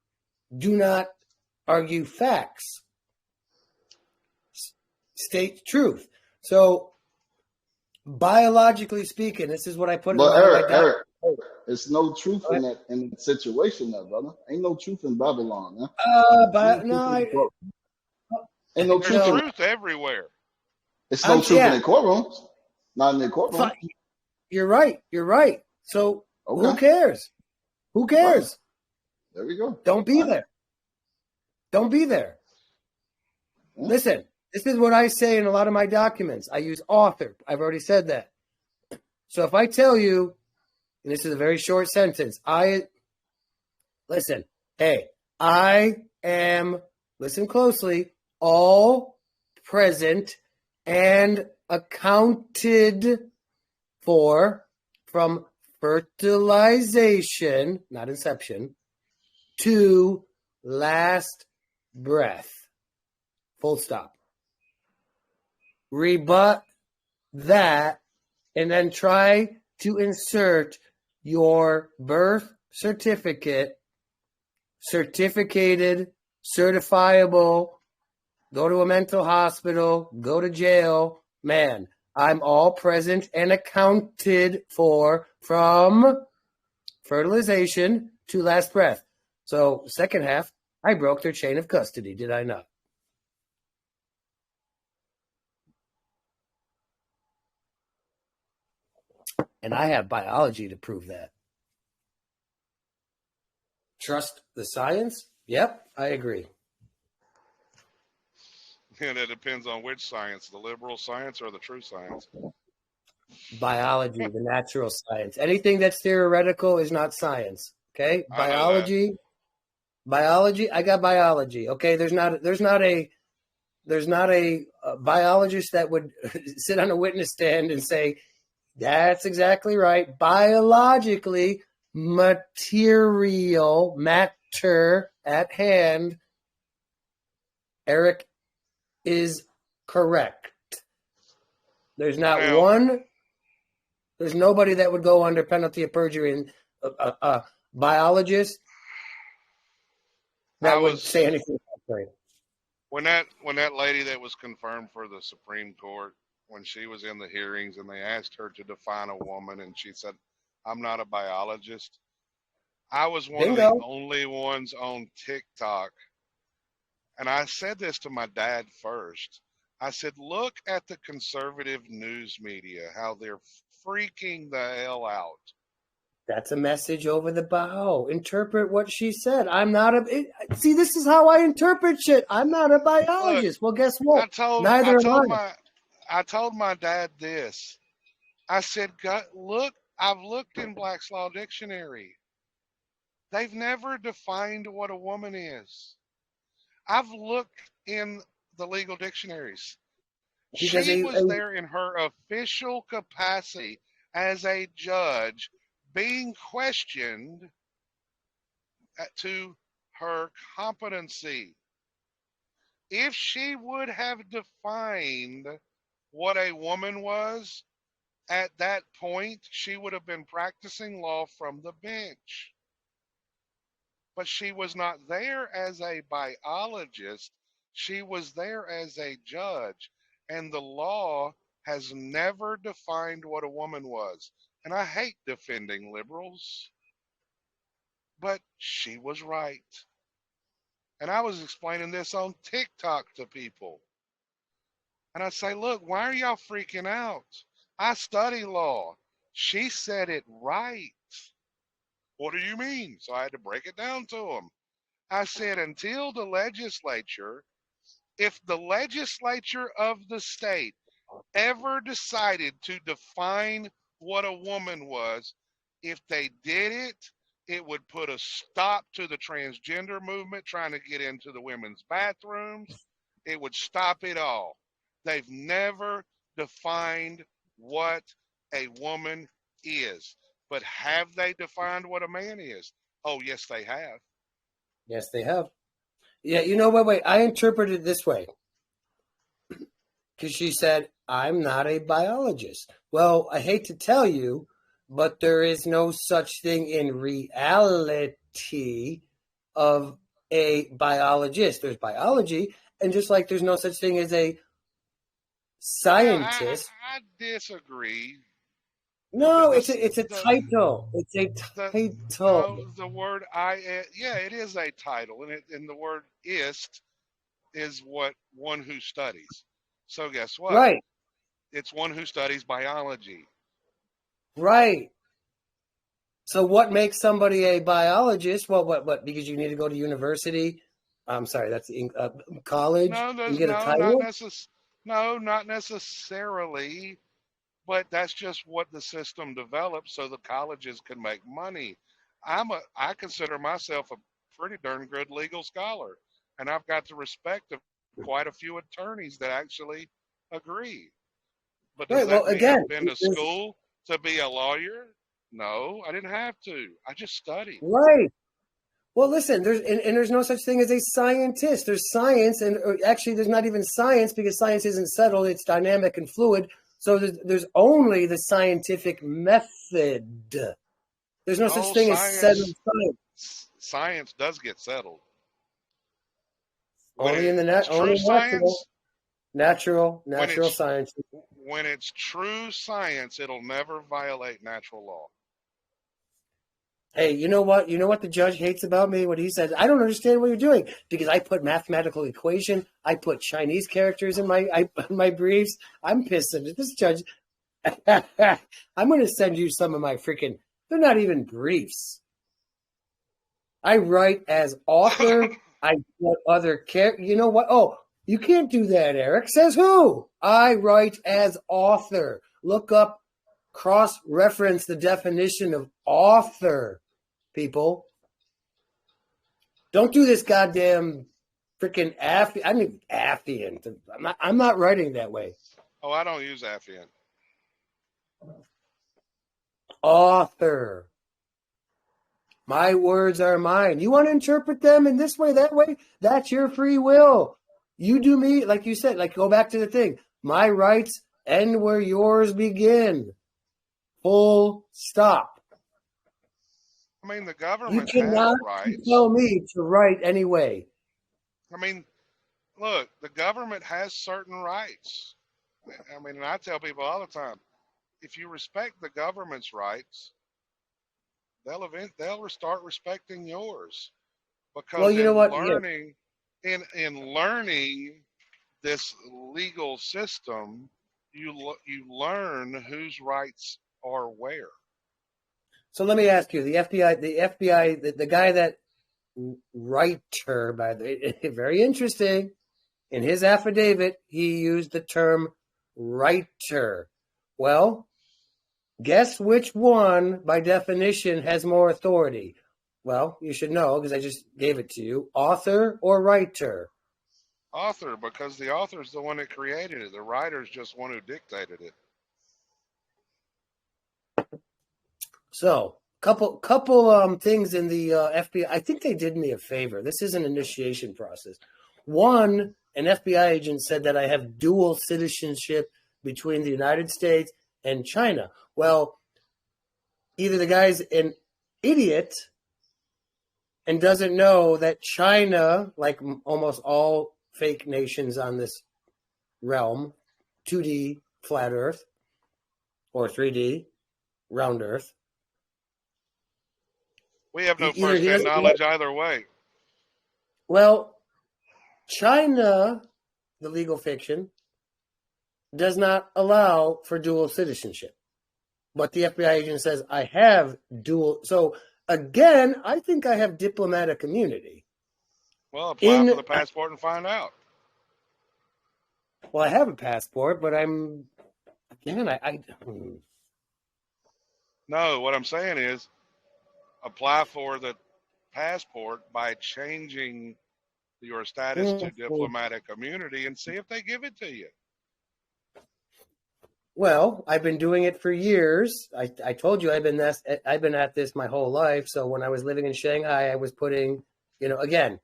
Do not argue facts. State truth. So, biologically speaking, this is what I put in But my Eric, it's no truth in that situation, there, brother. Ain't no truth in Babylon, man. Ain't no There's truth in truth everywhere. It's no truth in the courtrooms. Not in the courtroom. You're right. You're right. So Okay. who cares? Who cares? Right. There we go. Don't be there. Don't be there. Yeah. Listen, this is what I say in a lot of my documents. I use author. I've already said that. So if I tell you, and this is a very short sentence, listen, hey, I am, listen closely, all present and accounted for from fertilization, not inception, to last breath. Full stop. Rebut that and then try to insert your birth certificate, certificated, certifiable, go to a mental hospital, go to jail. Man, I'm all present and accounted for from fertilization to last breath. So, second half, I broke their chain of custody, did I not? And I have biology to prove that. Trust the science? Yep, I agree. And it depends on which science, the liberal science or the true science. Biology, the natural science. Anything that's theoretical is not science. Okay? Biology, I got biology. Okay, there's not a biologist that would sit on a witness stand and say, that's exactly right. Biologically, matter at hand, Eric is correct. There's not there's nobody that would go under penalty of perjury and a biologist that would say anything contrary. When that lady that was confirmed for the Supreme Court, when she was in the hearings and they asked her to define a woman and she said, I'm not a biologist. I was one of the only ones on TikTok. And I said this to my dad first. I said, look at the conservative news media, how they're freaking the hell out. That's a message over the bow. Interpret what she said. See, this is how I interpret shit. I'm not a biologist. Look, well, guess what? I told my dad this. I said, look, I've looked in Black's Law Dictionary. They've never defined what a woman is. I've looked in the legal dictionaries. She was there in her official capacity as a judge being questioned to her competency. If she would have defined what a woman was, at that point, she would have been practicing law from the bench. But she was not there as a biologist. She was there as a judge. And the law has never defined what a woman was. And I hate defending liberals. But she was right. And I was explaining this on TikTok to people. And I say, look, why are y'all freaking out? I study law. She said it right. What do you mean? So I had to break it down to them. I said, until the legislature, if the legislature of the state ever decided to define what a woman was, if they did it, it would put a stop to the transgender movement trying to get into the women's bathrooms. It would stop it all. They've never defined what a woman is. But have they defined what a man is? Oh, yes, they have. Yes, they have. Yeah, you know, wait. I interpret it this way. because she said, I'm not a biologist. Well, I hate to tell you, but there is no such thing in reality of a biologist. There's biology, and just like there's no such thing as a Well, scientist. I disagree. No, The, it's a the, title. It's a the, title. no, the word yeah, it is a title, and the word ist is what one who studies. So guess what? Right, It's one who studies biology. right. So what makes somebody a biologist? Well, what? Because you need to go to university. I'm sorry, that's college No, and there's get a no, not title. necess, no, not necessarily. But that's just what the system developed so the colleges can make money. I consider myself a pretty darn good legal scholar, and I've got the respect of quite a few attorneys that actually agree. But does Right. Well, that mean again, I've been to school to be a lawyer? No, I didn't have to. I just studied. right. Well, listen, and there's no such thing as a scientist. There's science, and actually, there's not even science because science isn't settled. It's dynamic and fluid. So there's only the scientific method. There's no such Oh, thing as settled science. science does get settled. When Only in the it's only true science, when natural it's science. when it's true science, it'll never violate natural law. Hey, you know what? You know what the judge hates about me? What he says, I don't understand what you're doing because I put mathematical equation, I put Chinese characters in my briefs. I'm pissed at this judge. I'm going to send you some of my freaking. They're not even briefs. I write as author. I put other character. You know what? Oh, you can't do that, Eric. Says who? I write as author. Look up, cross-reference the definition of author. People, don't do this goddamn freaking I mean Affian. I'm not writing that way. Oh, I don't use Affian. Author. My words are mine. You want to interpret them in this way, that way? That's your free will. You do me, like you said, like go back to the thing. My rights end where yours begin. Full stop. I mean, the You government has cannot rights. tell me to write anyway. I mean, look, the government has certain rights. I mean, and I tell people all the time, if you respect the government's rights, they'll start respecting yours. Well, Because you know in what? Yeah. learning this legal system, you learn whose rights are where. So let me ask you: the FBI, the guy that writer, by the very interesting. In his affidavit, he used the term writer. Well, guess which one, by definition, has more authority? Well, you should know because I just gave it to you. Author or writer? Author, because the author is the one that created it. The writer is just one who dictated it. So, couple things in the FBI. I think they did me a favor. This is an initiation process. One, an FBI agent said that I have dual citizenship between the United States and China. Well, either the guy's an idiot and doesn't know that China, like almost all fake nations on this realm, 2D flat Earth or 3D round Earth. We have no Either he first-hand doesn't knowledge either way. Well, China, the legal fiction, does not allow for dual citizenship. But the FBI agent says, I have dual. So, again, I think I have diplomatic immunity. Well, apply for the passport and find out. Well, I have a passport, but I'm, again, No, what I'm saying is apply for the passport by changing your status to diplomatic immunity and see if they give it to you. Well, I've been doing it for years. I told you I've been at this my whole life. So when I was living in Shanghai, I was putting, again,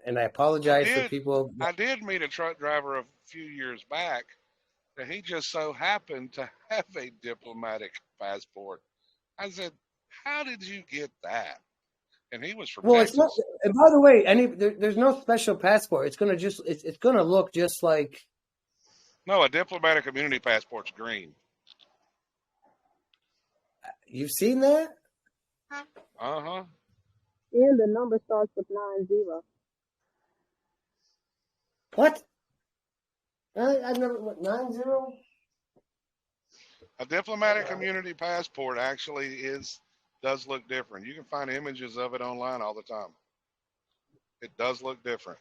and I apologize for did. people. I did meet a truck driver a few years back that he just so happened to have a diplomatic passport. I said, "How did you get that?" And he was from Well, it's not. Texas. And by the way, there's no special passport. It's gonna look just like. No, a diplomatic immunity passport's green. You've seen that? Uh-huh. And the number starts with 90. What? I've never what 90. A diplomatic immunity passport actually does look different. You can find images of it online all the time. It does look different.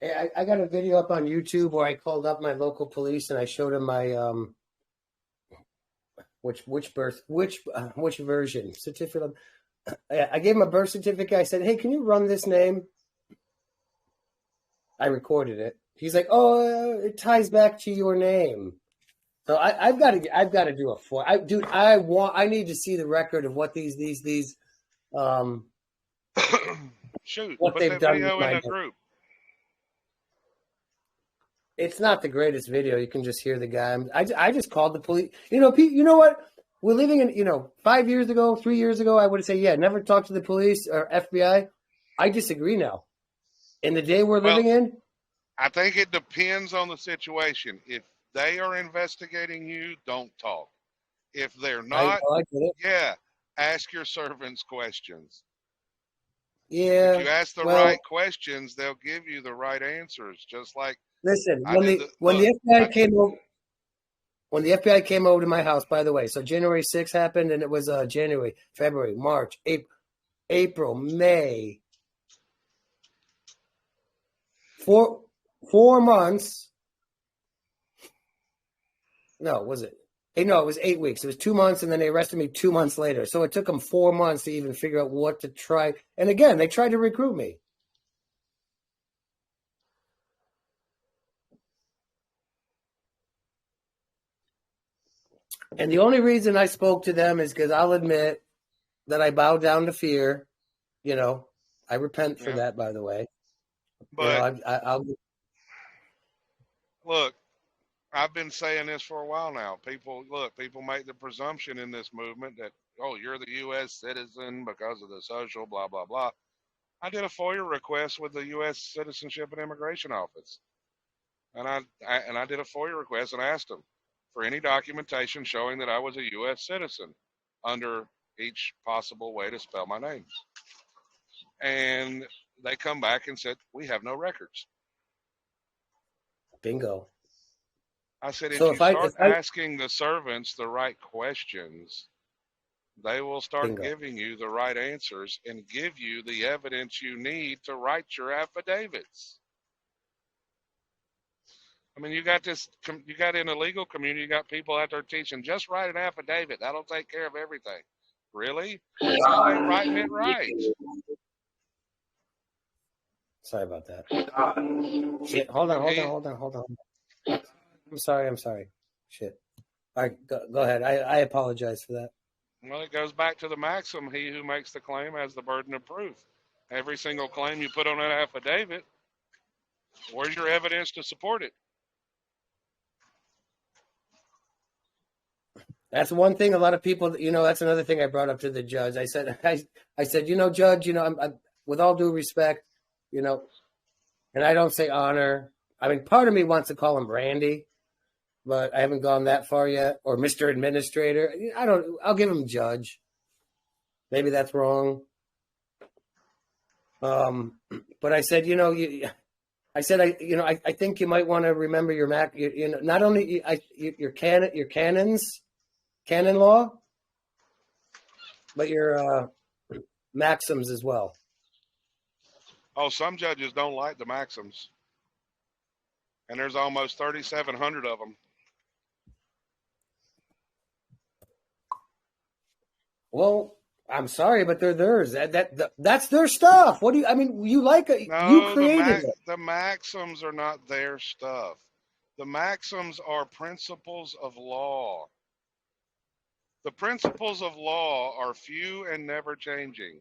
I got a video up on YouTube where I called up my local police and I showed them my which version certificate. I gave him a birth certificate. I said, "Hey, can you run this name?" I recorded it. He's like, "Oh, it ties back to your name." So I've got to do a four. I need to see the record of what these Shoot, what put they've that done video with in my a group. It's not the greatest video. You can just hear the guy. I just called the police. You know what? We're living in, 5 years ago, 3 years ago, I would say, yeah, never talk to the police or FBI. I disagree now. In the day we're living in, I think it depends on the situation. If they are investigating you, don't talk. If they're not, I get it. yeah, ask your servants questions. Yeah. If you ask the well, right questions, they'll give you the right answers. Just like listen, I did. when the FBI came over. When the FBI came over to my house, by the way, so January 6th happened, and it was January, February, March, April, May. 4 months. No, was it? No, it was 8 weeks. It was 2 months, and then they arrested me 2 months later. So it took them 4 months to even figure out what to try. And again, they tried to recruit me. And the only reason I spoke to them is because I'll admit that I bowed down to fear. I repent for that, by the way. But I'll look, I've been saying this for a while now. People make the presumption in this movement that, oh, you're the U.S. citizen because of the social blah, blah, blah. I did a FOIA request with the U.S. Citizenship and Immigration Office. And I did a FOIA request and asked them for any documentation showing that I was a U.S. citizen under each possible way to spell my name. And they come back and said, we have no records. Bingo. I said, So if you start asking the servants the right questions, they will start Bingo. giving you the right answers and give you the evidence you need to write your affidavits. I mean, you got in the legal community, you got people out there teaching, just write an affidavit. That'll take care of everything. Really? Y'all ain't writing it right. Sorry about that. Shit. Hold on. I'm sorry. Shit. All right, go ahead. I apologize for that. Well, it goes back to the maxim, he who makes the claim has the burden of proof. Every single claim you put on that affidavit, where's your evidence to support it? That's one thing. A lot of people, that's another thing I brought up to the judge. I said, Judge, I'm with all due respect, and I don't say honor. I mean, part of me wants to call him Randy, but I haven't gone that far yet. Or Mr. Administrator. I'll give him Judge. Maybe that's wrong. But I said, I think you might want to remember your not only your canons. Canon law, but your maxims as well. Oh, some judges don't like the maxims. And there's almost 3,700 of them. Well, I'm sorry, but they're theirs. That's their stuff. What do you? I mean, you like it. You No, created it. the maxims are not their stuff. The maxims are principles of law. The principles of law are few and never changing.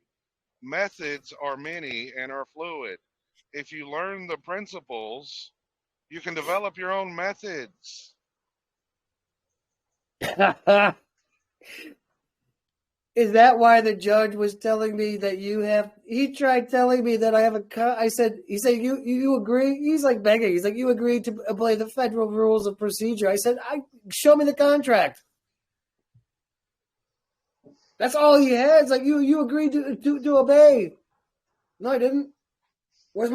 Methods are many and are fluid. If you learn the principles, you can develop your own methods. Is that why the judge was telling me that you have? He tried telling me that I have a. I said, he said, you agree? He's like begging. He's like, you agreed to obey the federal rules of procedure. I said, show me the contract. That's all he had. It's like you agreed to obey. No, I didn't. Where's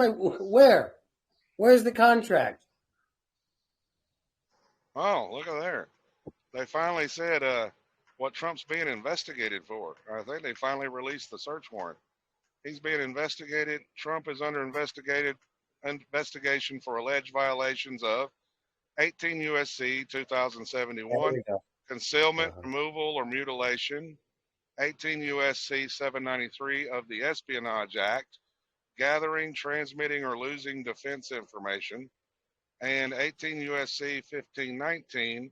the contract? Oh, look at there. They finally said what Trump's being investigated for. I think they finally released the search warrant. He's being investigated. Trump is under investigation for alleged violations of 18 USC 2071, concealment, removal, or mutilation, 18 USC 793 of the Espionage Act, gathering, transmitting, or losing defense information, and 18 USC 1519,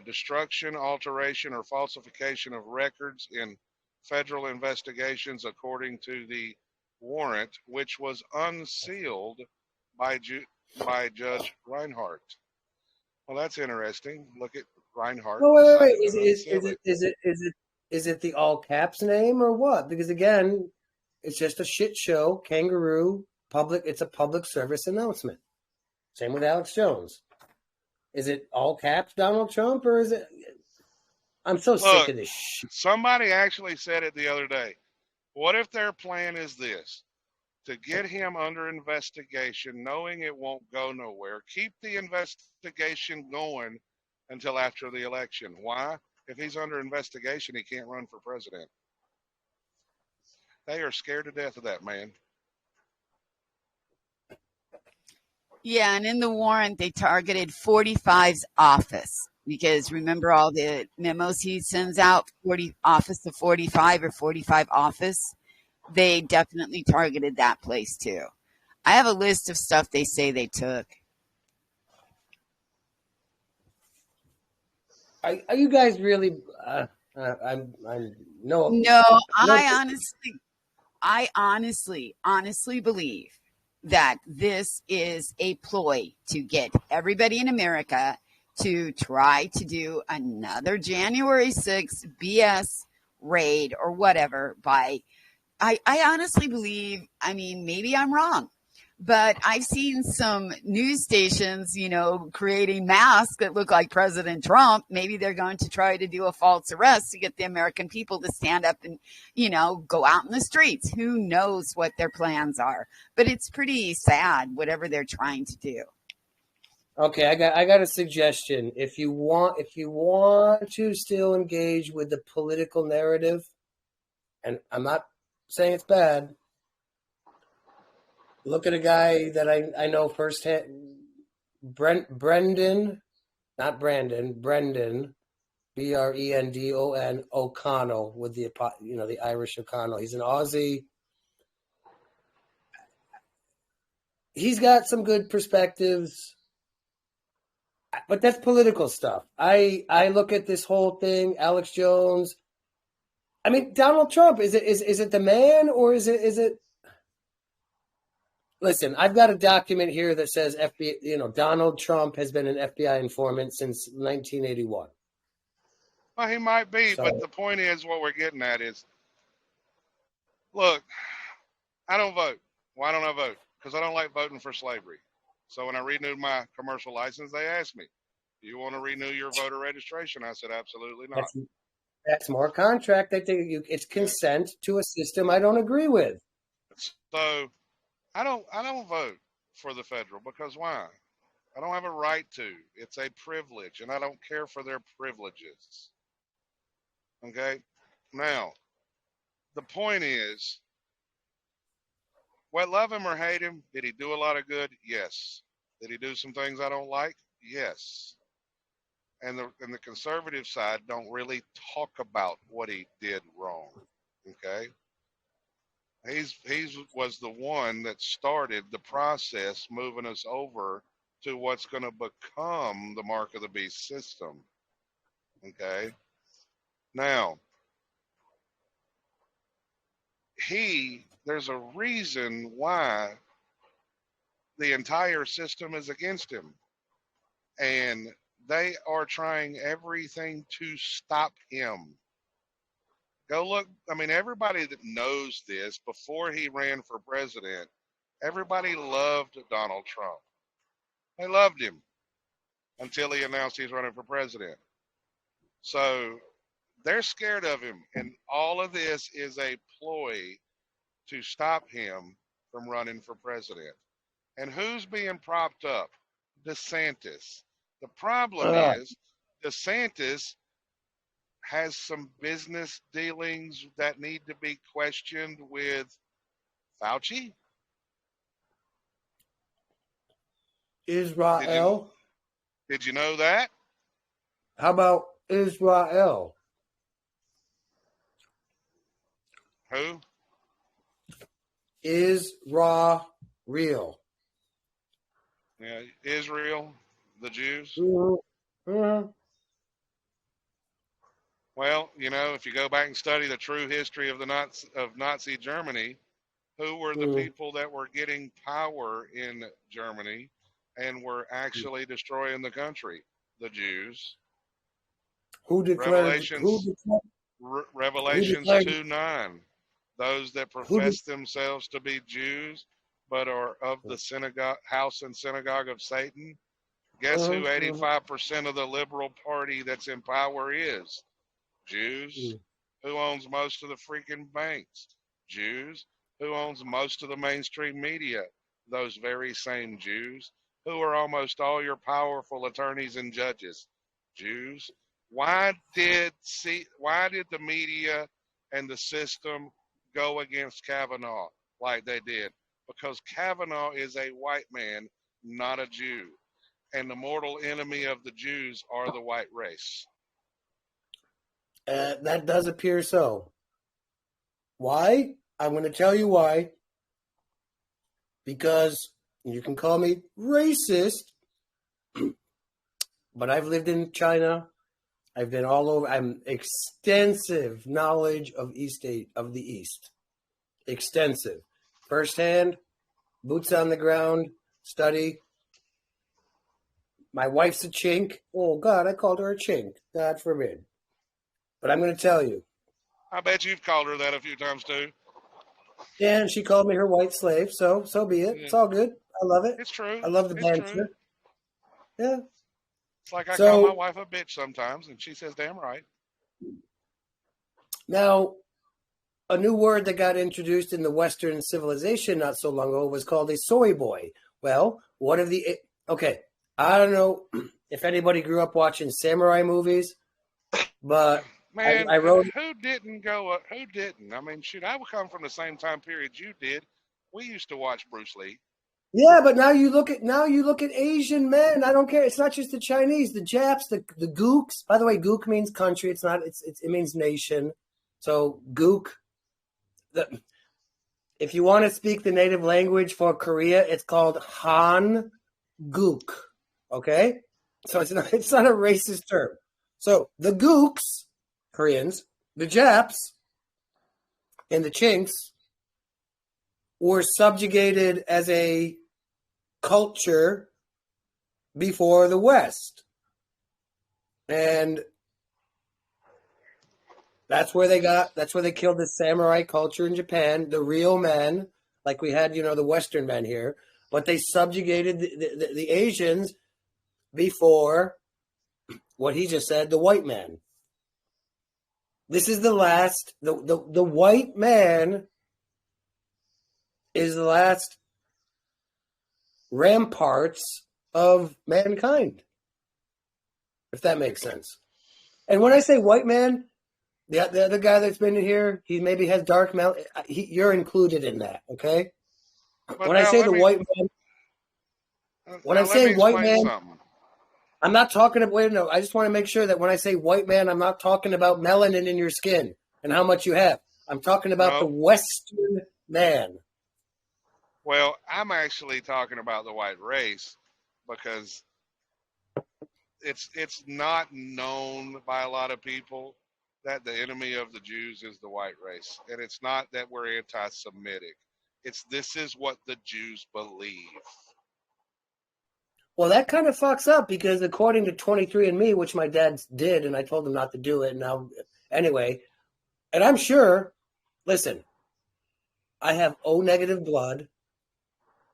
destruction, alteration, or falsification of records in federal investigations according to the warrant, which was unsealed by Judge Reinhardt. Well, that's interesting. Look at Reinhardt. Well, wait. Is it the all caps name or what? Because again, it's just a shit show, kangaroo, public. It's a public service announcement. Same with Alex Jones. Is it all caps Donald Trump or is it? I'm so sick of this shit. Somebody actually said it the other day. What if their plan is this? To get him under investigation, knowing it won't go nowhere, keep the investigation going until after the election. Why? If he's under investigation, he can't run for president. They are scared to death of that man. Yeah, and in the warrant, they targeted 45's office because remember all the memos he sends out, 40 office to 45 or 45 office. They definitely targeted that place too. I have a list of stuff they say they took. Are you guys really? I'm no. No, I honestly believe that this is a ploy to get everybody in America to try to do another January 6th BS raid or whatever by. I honestly believe, I mean, maybe I'm wrong, but I've seen some news stations, creating masks that look like President Trump. Maybe they're going to try to do a false arrest to get the American people to stand up and, go out in the streets. Who knows what their plans are? But it's pretty sad, whatever they're trying to do. Okay, I got a suggestion. If you want to still engage with the political narrative, and I'm not saying it's bad. Look at a guy that I know firsthand, Brendan, Brendon, O'Connell with the Irish O'Connell. He's an Aussie. He's got some good perspectives, but that's political stuff. I look at this whole thing, Alex Jones. I mean, Donald Trump, is it the man or is it? Listen, I've got a document here that says FBI, Donald Trump has been an FBI informant since 1981. Well, he might be, but the point is what we're getting at is, look, I don't vote. Why don't I vote? Because I don't like voting for slavery. So when I renewed my commercial license, they asked me, do you want to renew your voter registration? I said, absolutely not. That's more contract. I think it's consent to a system I don't agree with. So I don't vote for the federal because why? I don't have a right to. It's a privilege, and I don't care for their privileges. Okay? Now, the point is, well, love him or hate him, did he do a lot of good? Yes. Did he do some things I don't like? Yes. and the conservative side don't really talk about what he did wrong. Okay, he's was the one that started the process, moving us over to what's going to become the mark of the beast system. Okay, now there's a reason why the entire system is against him, and they are trying everything to stop him. Go look. I mean, everybody that knows this, before he ran for president, everybody loved Donald Trump. They loved him until he announced he's running for president. So they're scared of him, and all of this is a ploy to stop him from running for president. And who's being propped up? DeSantis. The problem is DeSantis has some business dealings that need to be questioned with Fauci. Israel. Did you know that? How about Israel? Who? Israel. Yeah, Israel, the Jews. Mm-hmm. Well, you know, if you go back and study the true history of Nazi Germany, who were the people that were getting power in Germany and were actually destroying the country? The Jews. Who declared? Revelations 2:9. Those that profess themselves to be Jews but are of the house and synagogue of Satan. Guess who 85% of the liberal party that's in power is? Jews. Who owns most of the freaking banks? Jews. Who owns most of the mainstream media? Those very same Jews. Who are almost all your powerful attorneys and judges? Jews. Why did the media and the system go against Kavanaugh like they did? Because Kavanaugh is a white man, not a Jew. And the mortal enemy of the Jews are the white race. That does appear so. Why? I'm going to tell you why. Because you can call me racist, but I've lived in China. I've been all over. I'm extensive knowledge of the East. Extensive. Firsthand, boots on the ground, study. My wife's a chink. Oh, God, I called her a chink. God forbid. But I'm going to tell you. I bet you've called her that a few times, too. Yeah, and she called me her white slave, so be it. Yeah. It's all good. I love it. It's true. I love the banter. Yeah. It's like I call my wife a bitch sometimes, and she says, damn right. Now, a new word that got introduced in the Western civilization not so long ago was called a soy boy. Well, okay, I don't know if anybody grew up watching samurai movies, but man, I wrote. Who didn't? I mean, shoot, I would come from the same time period you did. We used to watch Bruce Lee. Yeah, but now you look at Asian men. I don't care. It's not just the Chinese, the Japs, the Gooks. By the way, Gook means country. It's not. It means nation. So Gook. If you want to speak the native language for Korea, it's called Han Gook. Okay, so it's not a racist term. So the Gooks, Koreans, the Japs, and the Chinks were subjugated as a culture before the West. And that's where they killed the samurai culture in Japan, the real men, like we had, the Western men here, but they subjugated the Asians before what he just said, the white man. This is the last, the white man is the last ramparts of mankind, if that makes sense. And when I say white man, the other guy that's been in here, he maybe has dark mouth. You're included in that, okay? But when I say the white man, when I'm saying white man, I'm not talking about, wait, no, I just want to make sure that when I say white man, I'm not talking about melanin in your skin and how much you have. I'm talking about the No. Western man. Well, I'm actually talking about the white race because it's not known by a lot of people that the enemy of the Jews is the white race. And it's not that we're anti-Semitic. It's this is what the Jews believe. Well, that kind of fucks up because according to 23andMe, which my dad did, and I told him not to do it. And now, anyway, and I'm sure, listen, I have O negative blood.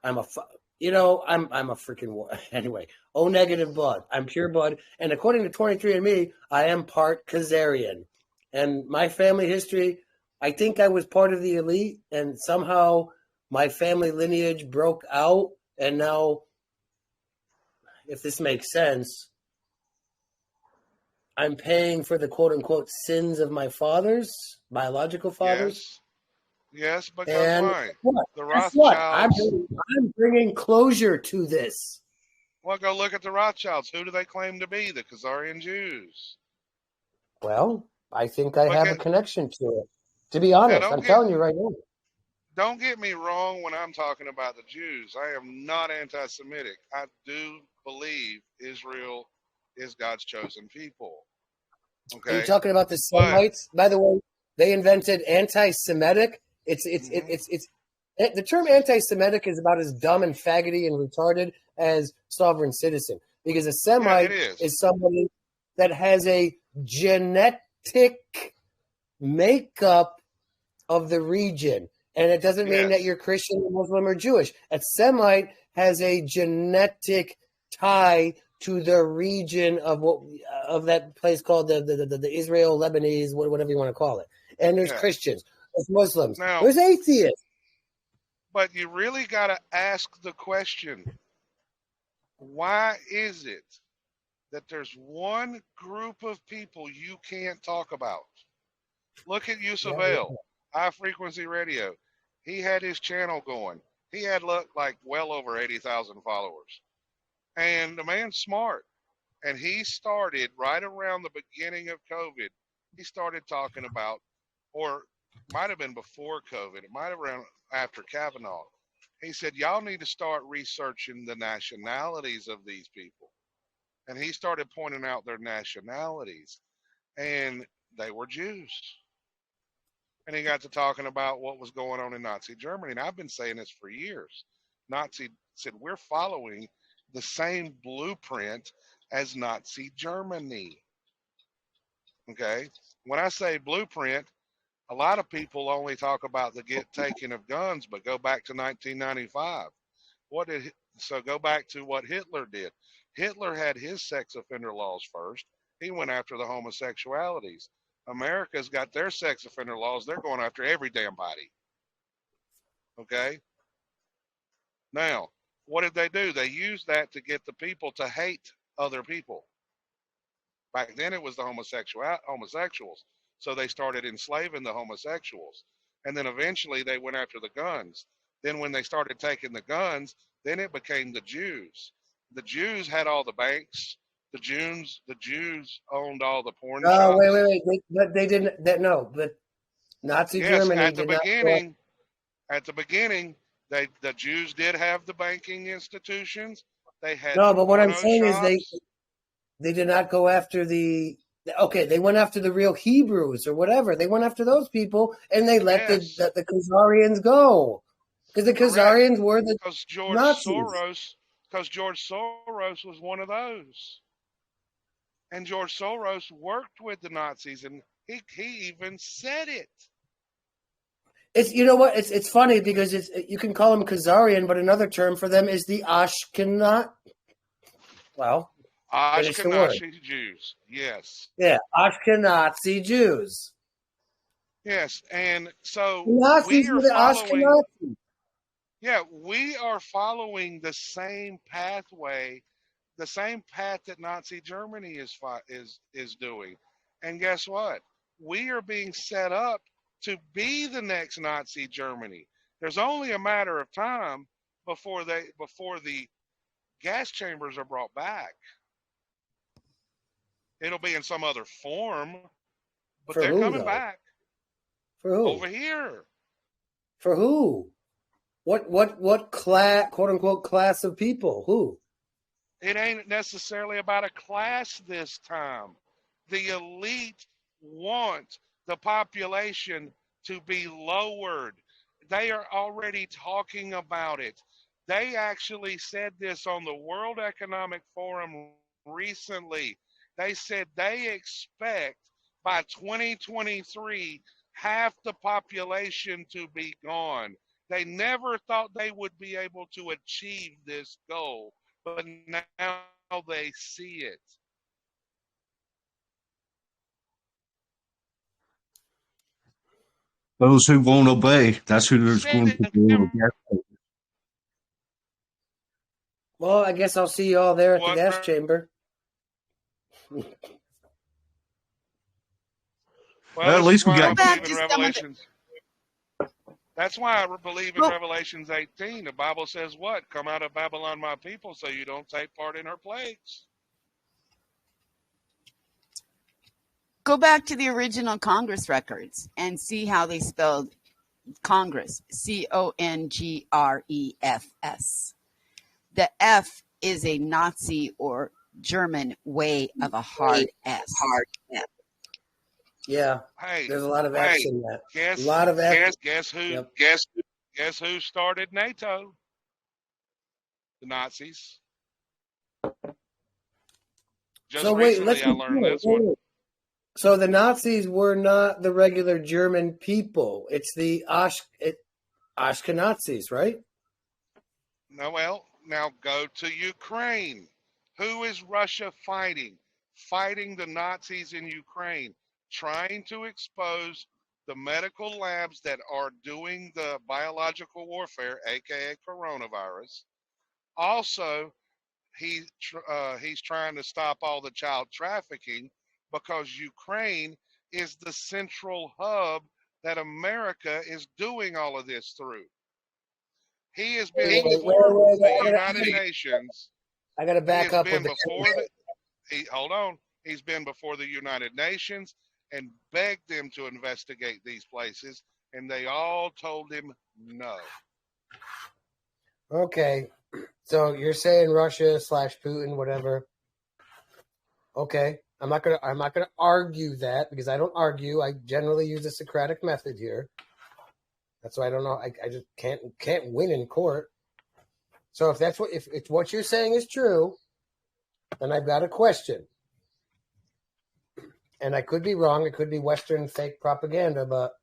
I'm a freaking, anyway, O negative blood. I'm pure blood. And according to 23andMe, I am part Khazarian. And my family history, I think I was part of the elite, and somehow my family lineage broke out. And now, if this makes sense, I'm paying for the quote unquote sins of my fathers, biological fathers. Yes, because And why? what? The Guess what? Rothschilds. I'm bringing closure to this. Well, go look at the Rothschilds. Who do they claim to be? The Khazarian Jews. Well, I think I Look have a at, connection to it. To be now honest, I'm telling you right now. don't get me wrong when I'm talking about the Jews. I am not anti-Semitic. I do believe Israel is God's chosen people. Are you Okay, talking about the but Semites? By the way, they invented anti-Semitic. The term anti-Semitic is about as dumb and faggoty and retarded as sovereign citizen, because a yeah, Semite it is somebody that has a genetic makeup of the region, and it doesn't mean that Yes. you're Christian, Muslim, or Jewish. A Semite has a genetic tie to the region of that place called the Israel Lebanese, whatever you want to call it. And there's Yeah. Christians, there's Muslims, Now, there's atheists. but you really got to ask the question: why is it that there's one group of people you can't talk about? Look at Yusuf Yeah, El, High Frequency Radio. He had his channel going. He had like well over 80,000 followers. And the man's smart. And he started right around the beginning of COVID. He started talking about, or might have been before COVID, it might have been after Kavanaugh. He said, y'all need to start researching the nationalities of these people. And he started pointing out their nationalities. And they were Jews. And he got to talking about what was going on in Nazi Germany. And I've been saying this for years. Nazi said, we're following the same blueprint as Nazi Germany. Okay? When I say blueprint, a lot of people only talk about the taking of guns, but go back to 1995. So go back to what Hitler did. Hitler had his sex offender laws first. He went after the homosexualities. America's got their sex offender laws. They're going after every damn body. Okay? Now, what did they do? They used that to get the people to hate other people. Back then it was the homosexuals. So they started enslaving the homosexuals. And then eventually they went after the guns. Then when they started taking the guns, then it became the Jews. The Jews had all the banks. The Jews owned all the porn shops. Oh, wait. But they didn't. No, but Nazi Yes, Germany at the did not. beginning, the Jews did have the banking institutions. They had No, the but what I'm porno saying is shops. they did not go after the. Okay, they went after the real Hebrews or whatever. They went after those people, and they let Yes. the Khazarians go, because the Khazarians were the Because Nazis. George Soros was one of those. And George Soros worked with the Nazis, and he even said it. It's, you know what? It's funny because you can call them Khazarian, but another term for them is the Ashkenaz. Well, finish the word. Ashkenazi Jews, yes. Yeah, Ashkenazi Jews. Yes, and so Nazis we are were the following. Ashkenazi. Yeah, we are following the same pathway, the same path that Nazi Germany is doing. And guess what? We are being set up to be the next Nazi Germany. There's only a matter of time before the gas chambers are brought back. It'll be in some other form, but For they're who, coming though? back For who? over here. For who? What class, quote unquote, class of people? Who? It ain't necessarily about a class this time. The elite want the population to be lowered. They are already talking about it. They actually said this on the World Economic Forum recently. They said they expect by 2023 half the population to be gone. They never thought they would be able to achieve this goal, but now they see it. Those who won't obey, that's who there's going to be. Well, I guess I'll see you all there at the gas chamber. Well, at least we got back to Revelations. That's why I believe in Revelations 18. The Bible says what? Come out of Babylon, my people, so you don't take part in her plagues. Go back to the original Congress records and see how they spelled Congress, Congress. The F is a Nazi or German way of a hard S. Yeah, hey, there's a lot of F's in that. Guess, a lot of F's. Guess who? Yep. Guess who started NATO? The Nazis. Just So wait, recently I learned this one. So the Nazis were not the regular German people. It's the Ashkenazis, right? No, well, now go to Ukraine. Who is Russia fighting? Fighting the Nazis in Ukraine, trying to expose the medical labs that are doing the biological warfare, aka coronavirus. Also, he's trying to stop all the child trafficking because Ukraine is the central hub that America is doing all of this through. He has been before the United Nations. I got to back up with hold on. He's been before the United Nations and begged them to investigate these places, and they all told him no. Okay, so you're saying Russia / Putin, whatever. Okay, I'm not gonna argue that because I don't argue. I generally use the Socratic method here. That's why I don't know. I just can't win in court. So if what you're saying is true, then I've got a question. And I could be wrong. It could be Western fake propaganda, but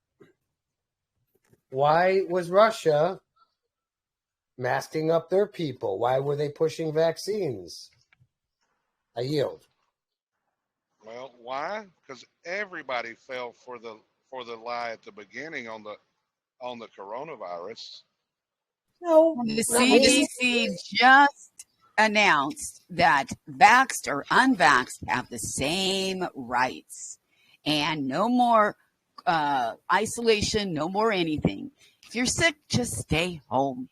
why was Russia masking up their people? Why were they pushing vaccines? I yield. Well, why? Because everybody fell for the lie at the beginning on the coronavirus. No, the CDC just announced that vaxxed or unvaxxed have the same rights and no more isolation, no more anything. If you're sick, just stay home.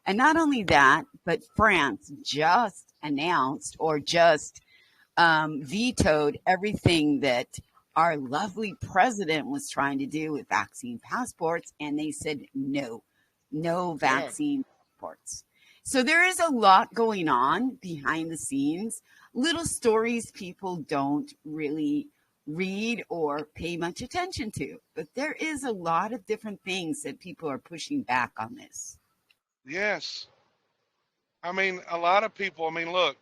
And not only that, but France just announced or just vetoed everything that our lovely president was trying to do with vaccine passports. And they said, no vaccine passports. So there is a lot going on behind the scenes, little stories people don't really read or pay much attention to. But there is a lot of different things that people are pushing back on this. Yes. I mean, a lot of people, look,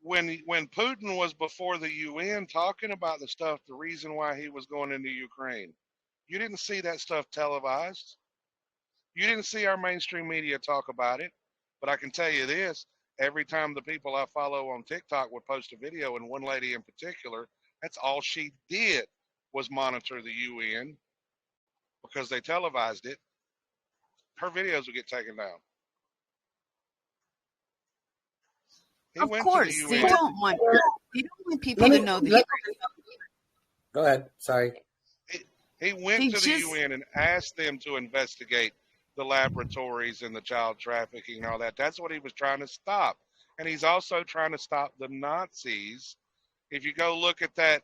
when Putin was before the UN talking about the stuff, the reason why he was going into Ukraine, you didn't see that stuff televised. You didn't see our mainstream media talk about it, but I can tell you this, every time the people I follow on TikTok would post a video, and one lady in particular, that's all she did was monitor the UN because they televised it. Her videos would get taken down. Of course, they don't want people to know the Go ahead. Sorry. He went to the UN and asked them to investigate the laboratories and the child trafficking and all that. That's what he was trying to stop. and he's also trying to stop the Nazis. If you go look at that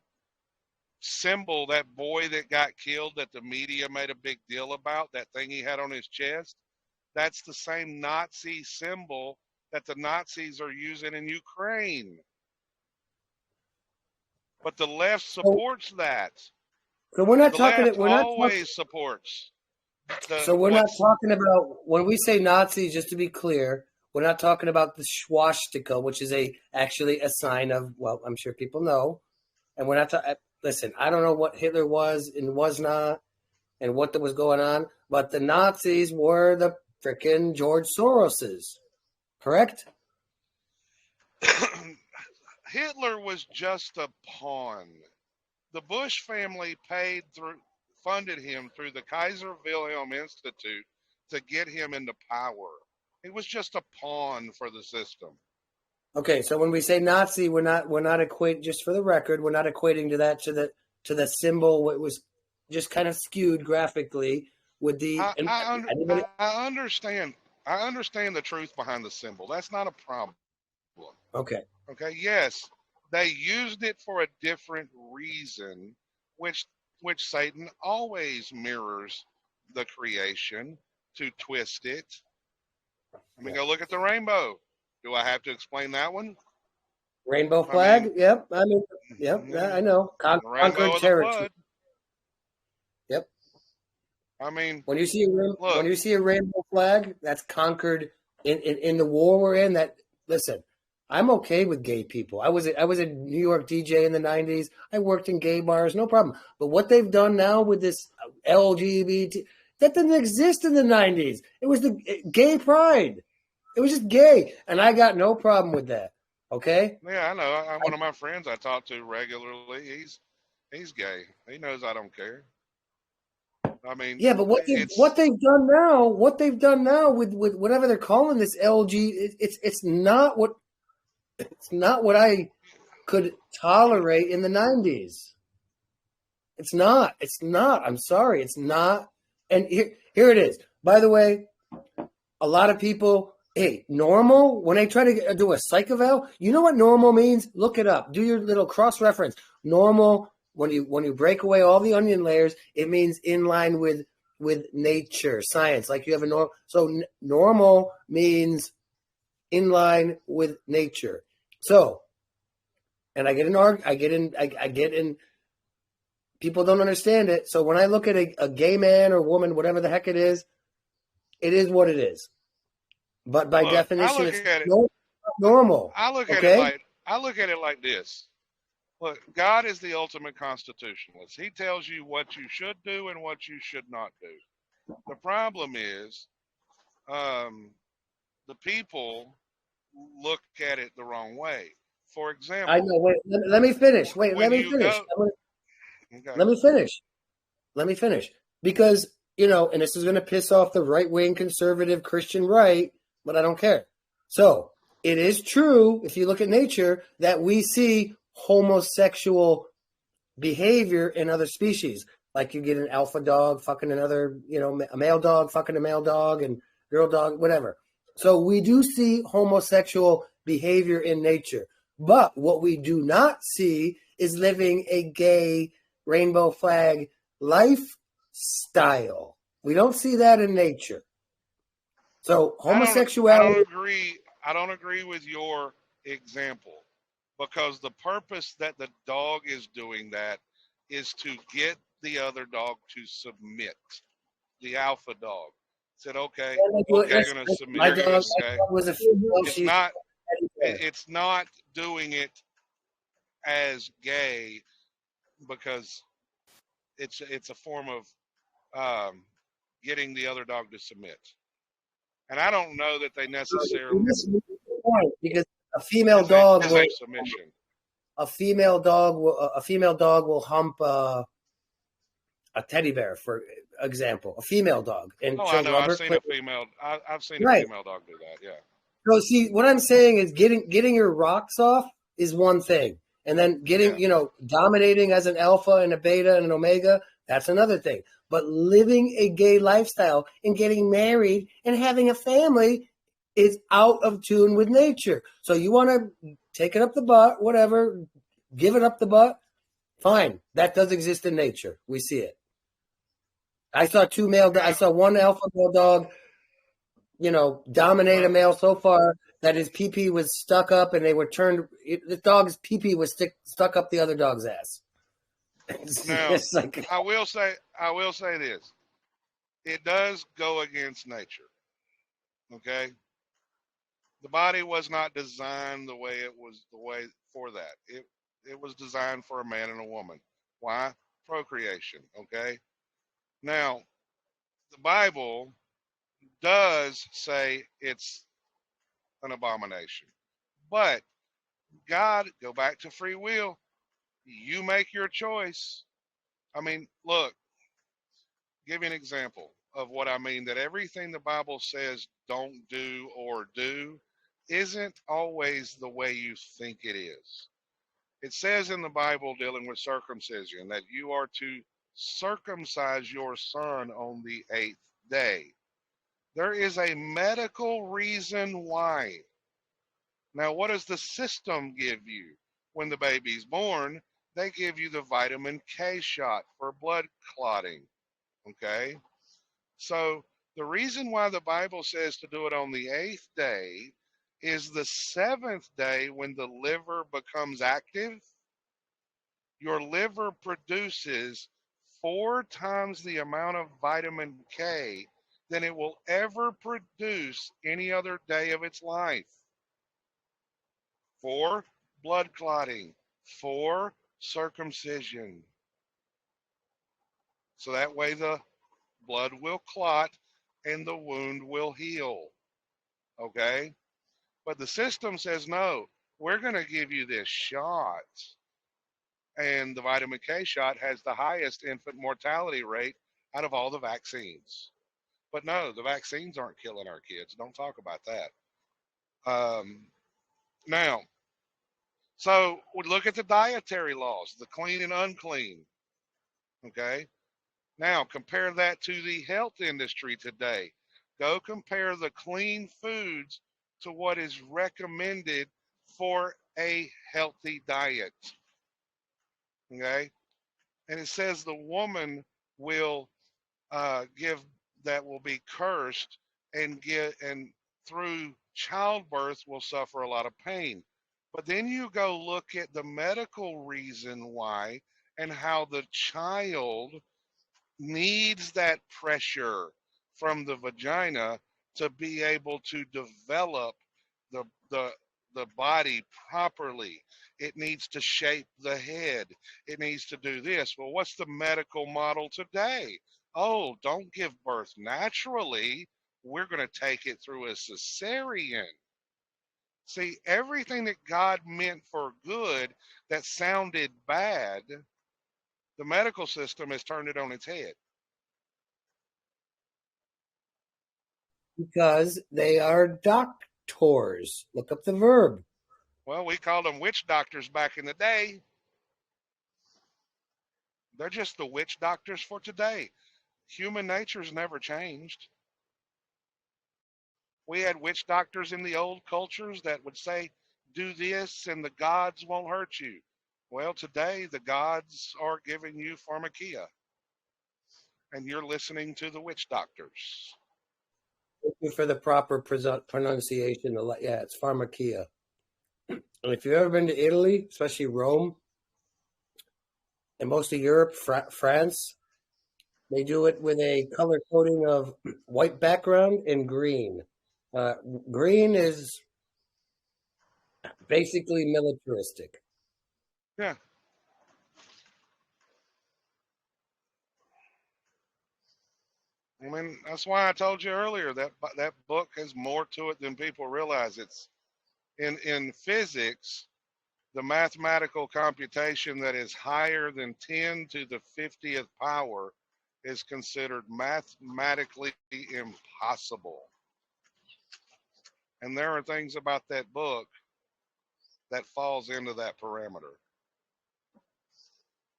symbol, that boy that got killed that the media made a big deal about, that thing he had on his chest, that's the same Nazi symbol that the Nazis are using in Ukraine. But the left supports that. So we're not The talking. left We're not. always supports. So we're not talking about, when we say Nazis, just to be clear, we're not talking about the swastika, which is actually a sign of, well, I'm sure people know. And we're not talking, listen, I don't know what Hitler was and was not and what was going on, but the Nazis were the frickin' George Soroses, correct? Hitler was just a pawn. The Bush family funded him through the Kaiser Wilhelm Institute to get him into power. It was just a pawn for the system. Okay, so when we say Nazi, we're not equating, just for the record, we're not equating to that to the symbol. It was just kind of skewed graphically with the. I understand. I understand the truth behind the symbol. That's not a problem. Okay. Okay. Yes, they used it for a different reason, which Satan always mirrors the creation to twist it. I mean, go look at the rainbow. Do I have to explain that one? Rainbow flag? Yep. I mean, yep. I know. Conquered territory. Yep. I mean, when you see a rainbow flag, that's conquered in the war we're in. That, listen, I'm okay with gay people. I was a New York DJ in the 90s. I worked in gay bars, no problem. But what they've done now with this LGBT, that didn't exist in the 90s. It was the gay pride. It was just gay, and I got no problem with that. Okay? Yeah, I know. One of my friends I talk to regularly, he's gay. He knows I don't care. I mean, yeah, but what they've done now with whatever they're calling this LG, it's not what I could tolerate in the 90s. It's not. I'm sorry, it's not. And here it is. By the way, a lot of people. Hey, normal, when they try to do a psych eval, you know what normal means? Look it up. Do your little cross-reference. Normal, when you break away all the onion layers, it means in line with nature, science. Like you have a normal. So normal means in line with nature. So, and I get in, people don't understand it. So when I look at a gay man or woman, whatever the heck it is what it is. But by definition, it's normal. I look at it like this. Look, God is the ultimate constitutionalist. He tells you what you should do and what you should not do. The problem is, the people look at it the wrong way. For example, I know. Wait, let me finish. Wait, let me finish. Let me finish. Because, and this is going to piss off the right-wing conservative Christian right, but I don't care. So it is true, if you look at nature, that we see homosexual behavior in other species. Like you get an alpha dog fucking another, a male dog fucking a male dog and girl dog, whatever. So we do see homosexual behavior in nature. But what we do not see is living a gay rainbow flag lifestyle. We don't see that in nature. So homosexuality. I don't agree with your example, because the purpose that the dog is doing that is to get the other dog to submit. The alpha dog said, "Okay, you're going to submit." It's not doing it as gay because it's a form of getting the other dog to submit. And I don't know that they necessarily, because a female dog will submission. A female dog will hump a teddy bear, for example. A female dog. And I know. I've seen a female dog do that. Yeah. So see, what I'm saying is getting your rocks off is one thing, and then dominating as an alpha and a beta and an omega, that's another thing. But living a gay lifestyle and getting married and having a family is out of tune with nature. So you want to take it up the butt, whatever, give it up the butt. Fine. That does exist in nature. We see it. I saw one alpha male dog, dominate a male so far that his pee-pee was stuck up and they were the dog's pee-pee was stuck up the other dog's ass. Now, I will say this. It does go against nature. Okay? The body was not designed the way for that. It was designed for a man and a woman. Why? Procreation. Okay? Now, the Bible does say it's an abomination. But God, go back to free will. You make your choice. I mean, look, give you an example of what I mean, that everything the Bible says don't do or do isn't always the way you think it is. It says in the Bible dealing with circumcision that you are to circumcise your son on the 8th day. There is a medical reason why. Now, what does the system give you? When the baby's born, they give you the vitamin K shot for blood clotting. Okay? So the reason why the Bible says to do it on the 8th day is the 7th day when the liver becomes active. Your liver produces 4 times the amount of vitamin K than it will ever produce any other day of its life. For blood clotting, for circumcision. So that way the blood will clot and the wound will heal. Okay? But the system says, no, we're going to give you this shot. And the vitamin K shot has the highest infant mortality rate out of all the vaccines. But no, the vaccines aren't killing our kids. Don't talk about that. Now, so we look at the dietary laws, the clean and unclean. Okay? Now, compare that to the health industry today. Go compare the clean foods to what is recommended for a healthy diet. Okay? And it says the woman will will be cursed and through childbirth will suffer a lot of pain. But then you go look at the medical reason why and how the child needs that pressure from the vagina to be able to develop the body properly. It needs to shape the head. It needs to do this. Well, what's the medical model today? Oh, don't give birth naturally. We're going to take it through a cesarean. See, everything that God meant for good that sounded bad, the medical system has turned it on its head. Because they are doctors. Look up the verb. Well, we called them witch doctors back in the day. They're just the witch doctors for today. Human nature's never changed. We had witch doctors in the old cultures that would say, do this and the gods won't hurt you. Well, today the gods are giving you pharmakia. And you're listening to the witch doctors. Thank you for the proper pronunciation. Yeah, it's pharmakia. And if you've ever been to Italy, especially Rome, and most of Europe, France, they do it with a color coding of white background and green. Green is basically militaristic. Yeah. I mean, that's why I told you earlier that book has more to it than people realize. It's in physics, the mathematical computation that is higher than 10 to the 50th power is considered mathematically impossible. And there are things about that book that falls into that parameter.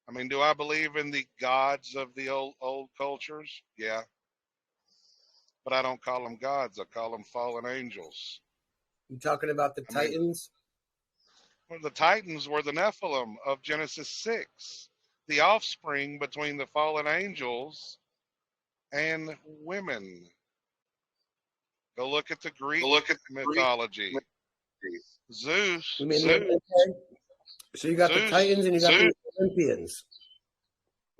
I mean, do I believe in the gods of the old cultures? Yeah. but I don't call them gods. I call them fallen angels. You talking about the I mean, Titans? well, the Titans were the Nephilim of Genesis 6, the offspring between the fallen angels and women. Go look at the Greek mythology. Zeus, You mean okay. So you got the Zeus, Titans and you got the Olympians.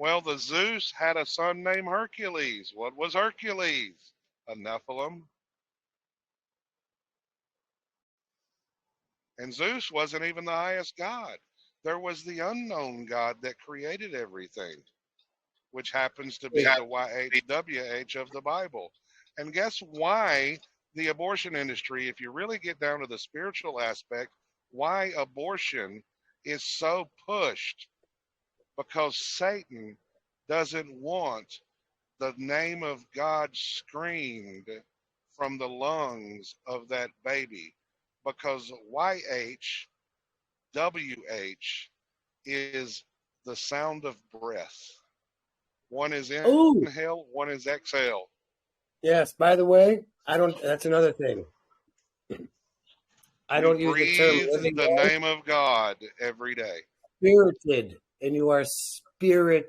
well, the Zeus had a son named Hercules. What was Hercules? A Nephilim. And Zeus wasn't even the highest god. There was the unknown God that created everything, which happens to be the YHWH of the Bible. And guess why the abortion industry, if you really get down to the spiritual aspect, why abortion is so pushed? Because Satan doesn't want the name of God screamed from the lungs of that baby. Because YHWH is the sound of breath. One is inhale, one is exhale. Yes, by the way, that's another thing. I don't use the term living the name of God every day. Spirited, and you are spirited.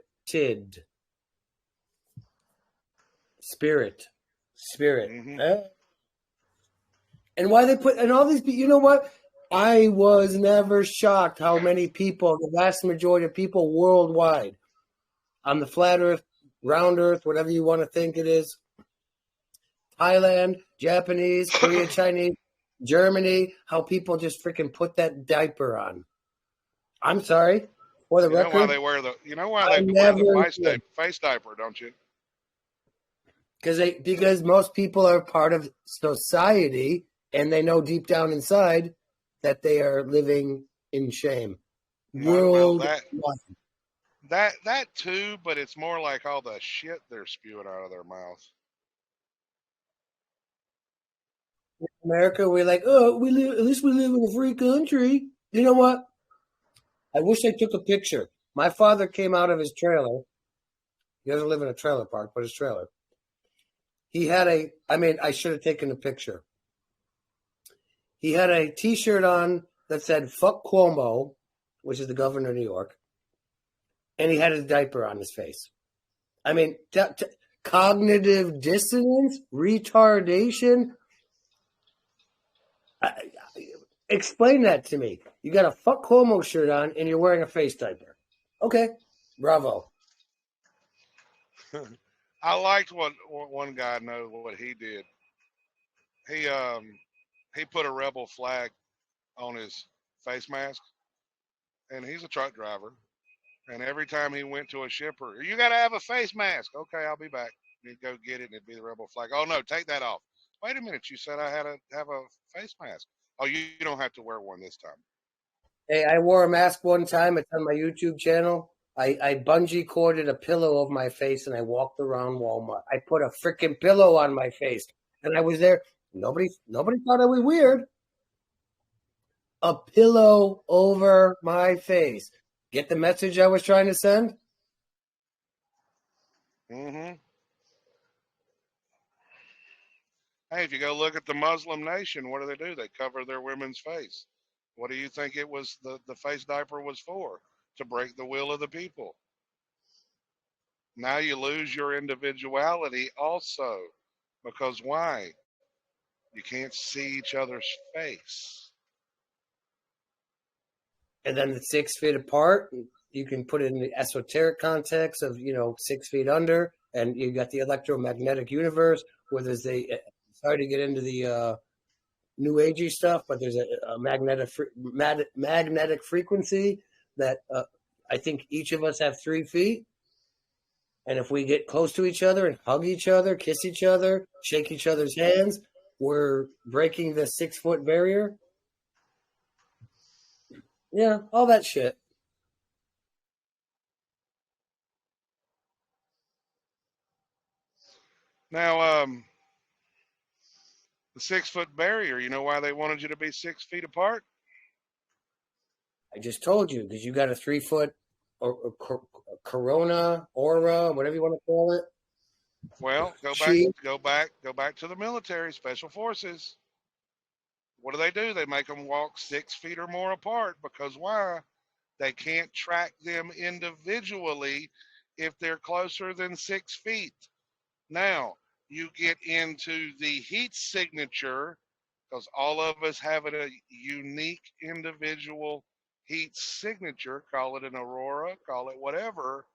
Spirit. Mm-hmm. And why they put, and all these people, you know what? I was never shocked how many people, the vast majority of people worldwide, on the flat earth, round earth, whatever you want to think it is, Thailand, Japanese, Korea, Chinese, Germany, how people just freaking put that diaper on. I'm sorry. For the record, know why they wear the face diaper, don't you? Because most people are part of society and they know deep down inside that they are living in shame. Worldwide. That too, but it's more like all the shit they're spewing out of their mouth. In America, we're like, oh, at least we live in a free country. You know what? I wish I took a picture. My father came out of his trailer. He doesn't live in a trailer park, but his trailer. He had I should have taken a picture. He had a T-shirt on that said, fuck Cuomo, which is the governor of New York. And he had his diaper on his face. I mean, cognitive dissonance, retardation. Explain that to me. You got a fuck Cuomo shirt on and you're wearing a face diaper. Okay, bravo. I liked what one guy knows what he did. He put a rebel flag on his face mask, and he's a truck driver. And every time he went to a shipper, you got to have a face mask. Okay, I'll be back. He'd go get it, and it'd be the rebel flag. Oh no, take that off. Wait a minute, you said I had to have a face mask. Oh, you don't have to wear one this time. Hey, I wore a mask one time. It's on my YouTube channel. I bungee corded a pillow over my face and I walked around Walmart. I put a freaking pillow on my face and I was there. Nobody thought I was weird. A pillow over my face. Get the message I was trying to send? Mm-hmm. Hey, if you go look at the Muslim nation, what do? They cover their women's face. What do you think it was the face diaper was for? To break the will of the people. Now you lose your individuality also. Because why? You can't see each other's face. And then the 6 feet apart, you can put it in the esoteric context of, 6 feet under, and you got the electromagnetic universe where there's sorry to get into the new agey stuff, but there's a magnetic frequency that I think each of us have 3 feet. And if we get close to each other and hug each other, kiss each other, shake each other's hands, we're breaking the 6 foot barrier. Yeah, all that shit. Now, the 6 foot barrier, you know why they wanted you to be 6 feet apart? I just told you, because you got a 3 foot or corona, aura, whatever you want to call it. Well, She go back to the military, special forces. What do? They make them walk 6 feet or more apart because why? They can't track them individually if they're closer than 6 feet. Now, you get into the heat signature because all of us have a unique individual heat signature. Call it an aurora, call it whatever.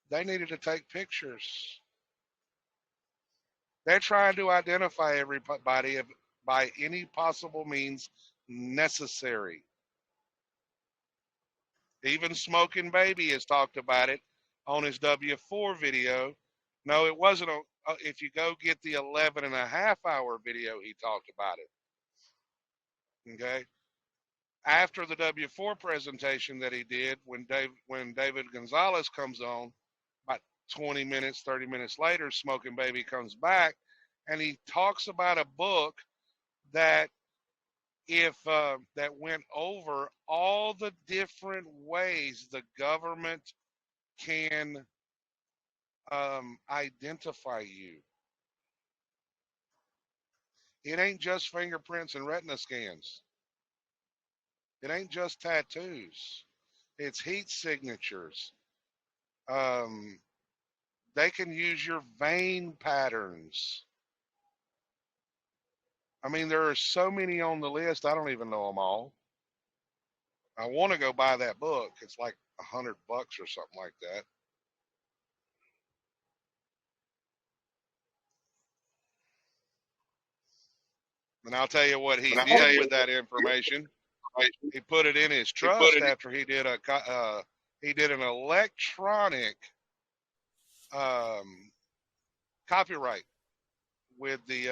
They needed to take pictures. They're trying to identify everybody by any possible means necessary. Even Smoking Baby has talked about it on his W4 video. No, it wasn't. If you go get the 11 and a half hour video, he talked about it. Okay. After the W4 presentation that he did, when David Gonzalez comes on, about 20 minutes, 30 minutes later, Smoking Baby comes back and he talks about a book that that went over all the different ways the government can identify you. It ain't just fingerprints and retina scans. It ain't just tattoos. It's heat signatures. They can use your vein patterns. I mean, there are so many on the list. I don't even know them all. I want to go buy that book. It's like $100 or something like that. And I'll tell you what he did with that information. He put it in his trust after he did an electronic copyright with the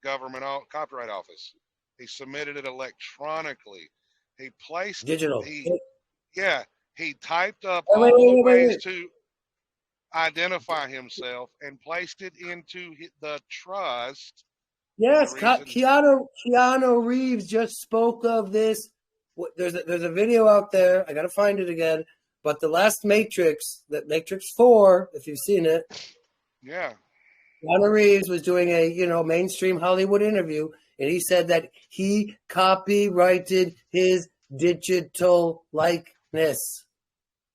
government copyright office. He submitted it electronically. He placed digital. He typed up all the ways to identify himself and placed it into the trust. Yes, Keanu Reeves just spoke of this. There's a video out there. I got to find it again. But the last Matrix, that Matrix 4, if you've seen it. Yeah. Keanu Reeves was doing a mainstream Hollywood interview, and he said that he copyrighted his digital likeness.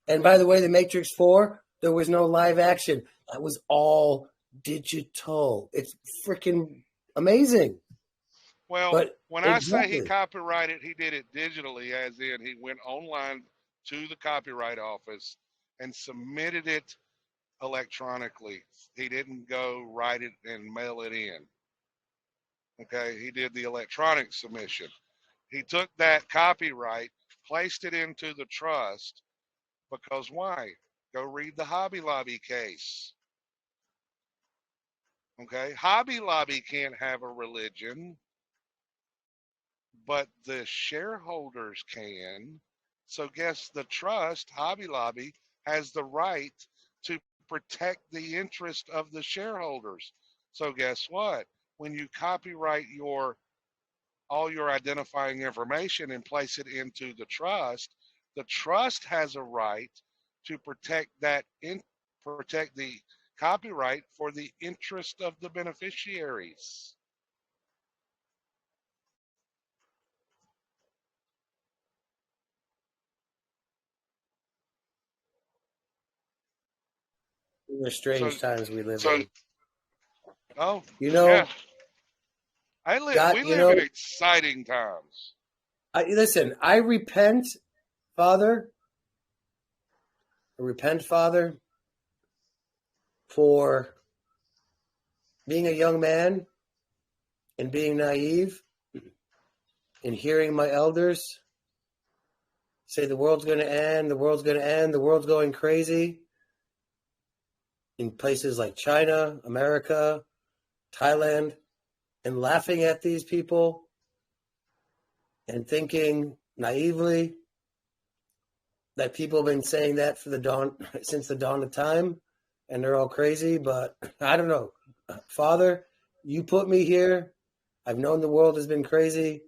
And by the way, the Matrix 4, there was no live action. That was all digital. It's freaking amazing. Well, when I say he copyrighted, he did it digitally, as in he went online to the copyright office and submitted it electronically. He didn't go write it and mail it in. Okay, he did the electronic submission. He took that copyright, placed it into the trust, because why? Go read the Hobby Lobby case. Okay, Hobby Lobby can't have a religion, but the shareholders can. So guess the trust, Hobby Lobby, has the right to protect the interest of the shareholders. So guess what? When you copyright all your identifying information and place it into the trust has a right to protect the copyright for the interest of the beneficiaries. These are strange times we live in. Oh, yeah. We live in exciting times. Listen, I repent, Father. For being a young man and being naive and hearing my elders say the world's going to end, the world's going crazy in places like China, America, Thailand, and laughing at these people and thinking naively that people have been saying that since the dawn of time, and they're all crazy. But I don't know. Father, you put me here. I've known the world has been crazy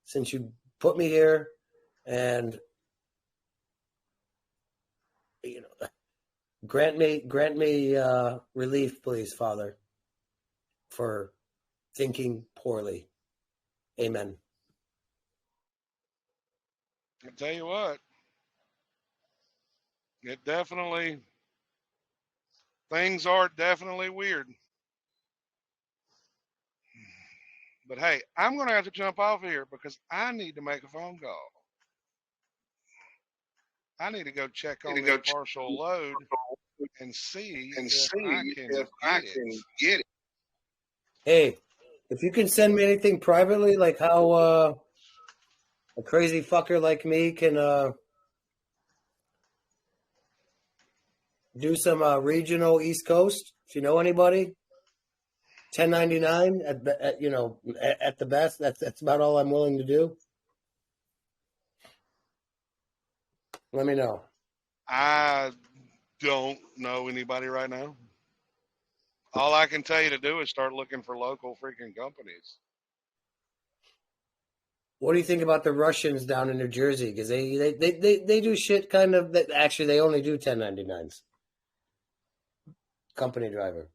since you put me here, and Grant me relief, please, Father, for thinking poorly. Amen. I tell you what, things are definitely weird. But hey, I'm going to have to jump off here because I need to make a phone call. I need to go check on the partial load and see if I can get it. Hey, if you can send me anything privately, like how a crazy fucker like me can do some regional East Coast, if you know anybody, 1099 at the best. That's about all I'm willing to do. Let me know. I don't know anybody right now. All I can tell you to do is start looking for local freaking companies. What do you think about the Russians down in New Jersey? Because they do shit kind of that. Actually, they only do 1099s. Company driver.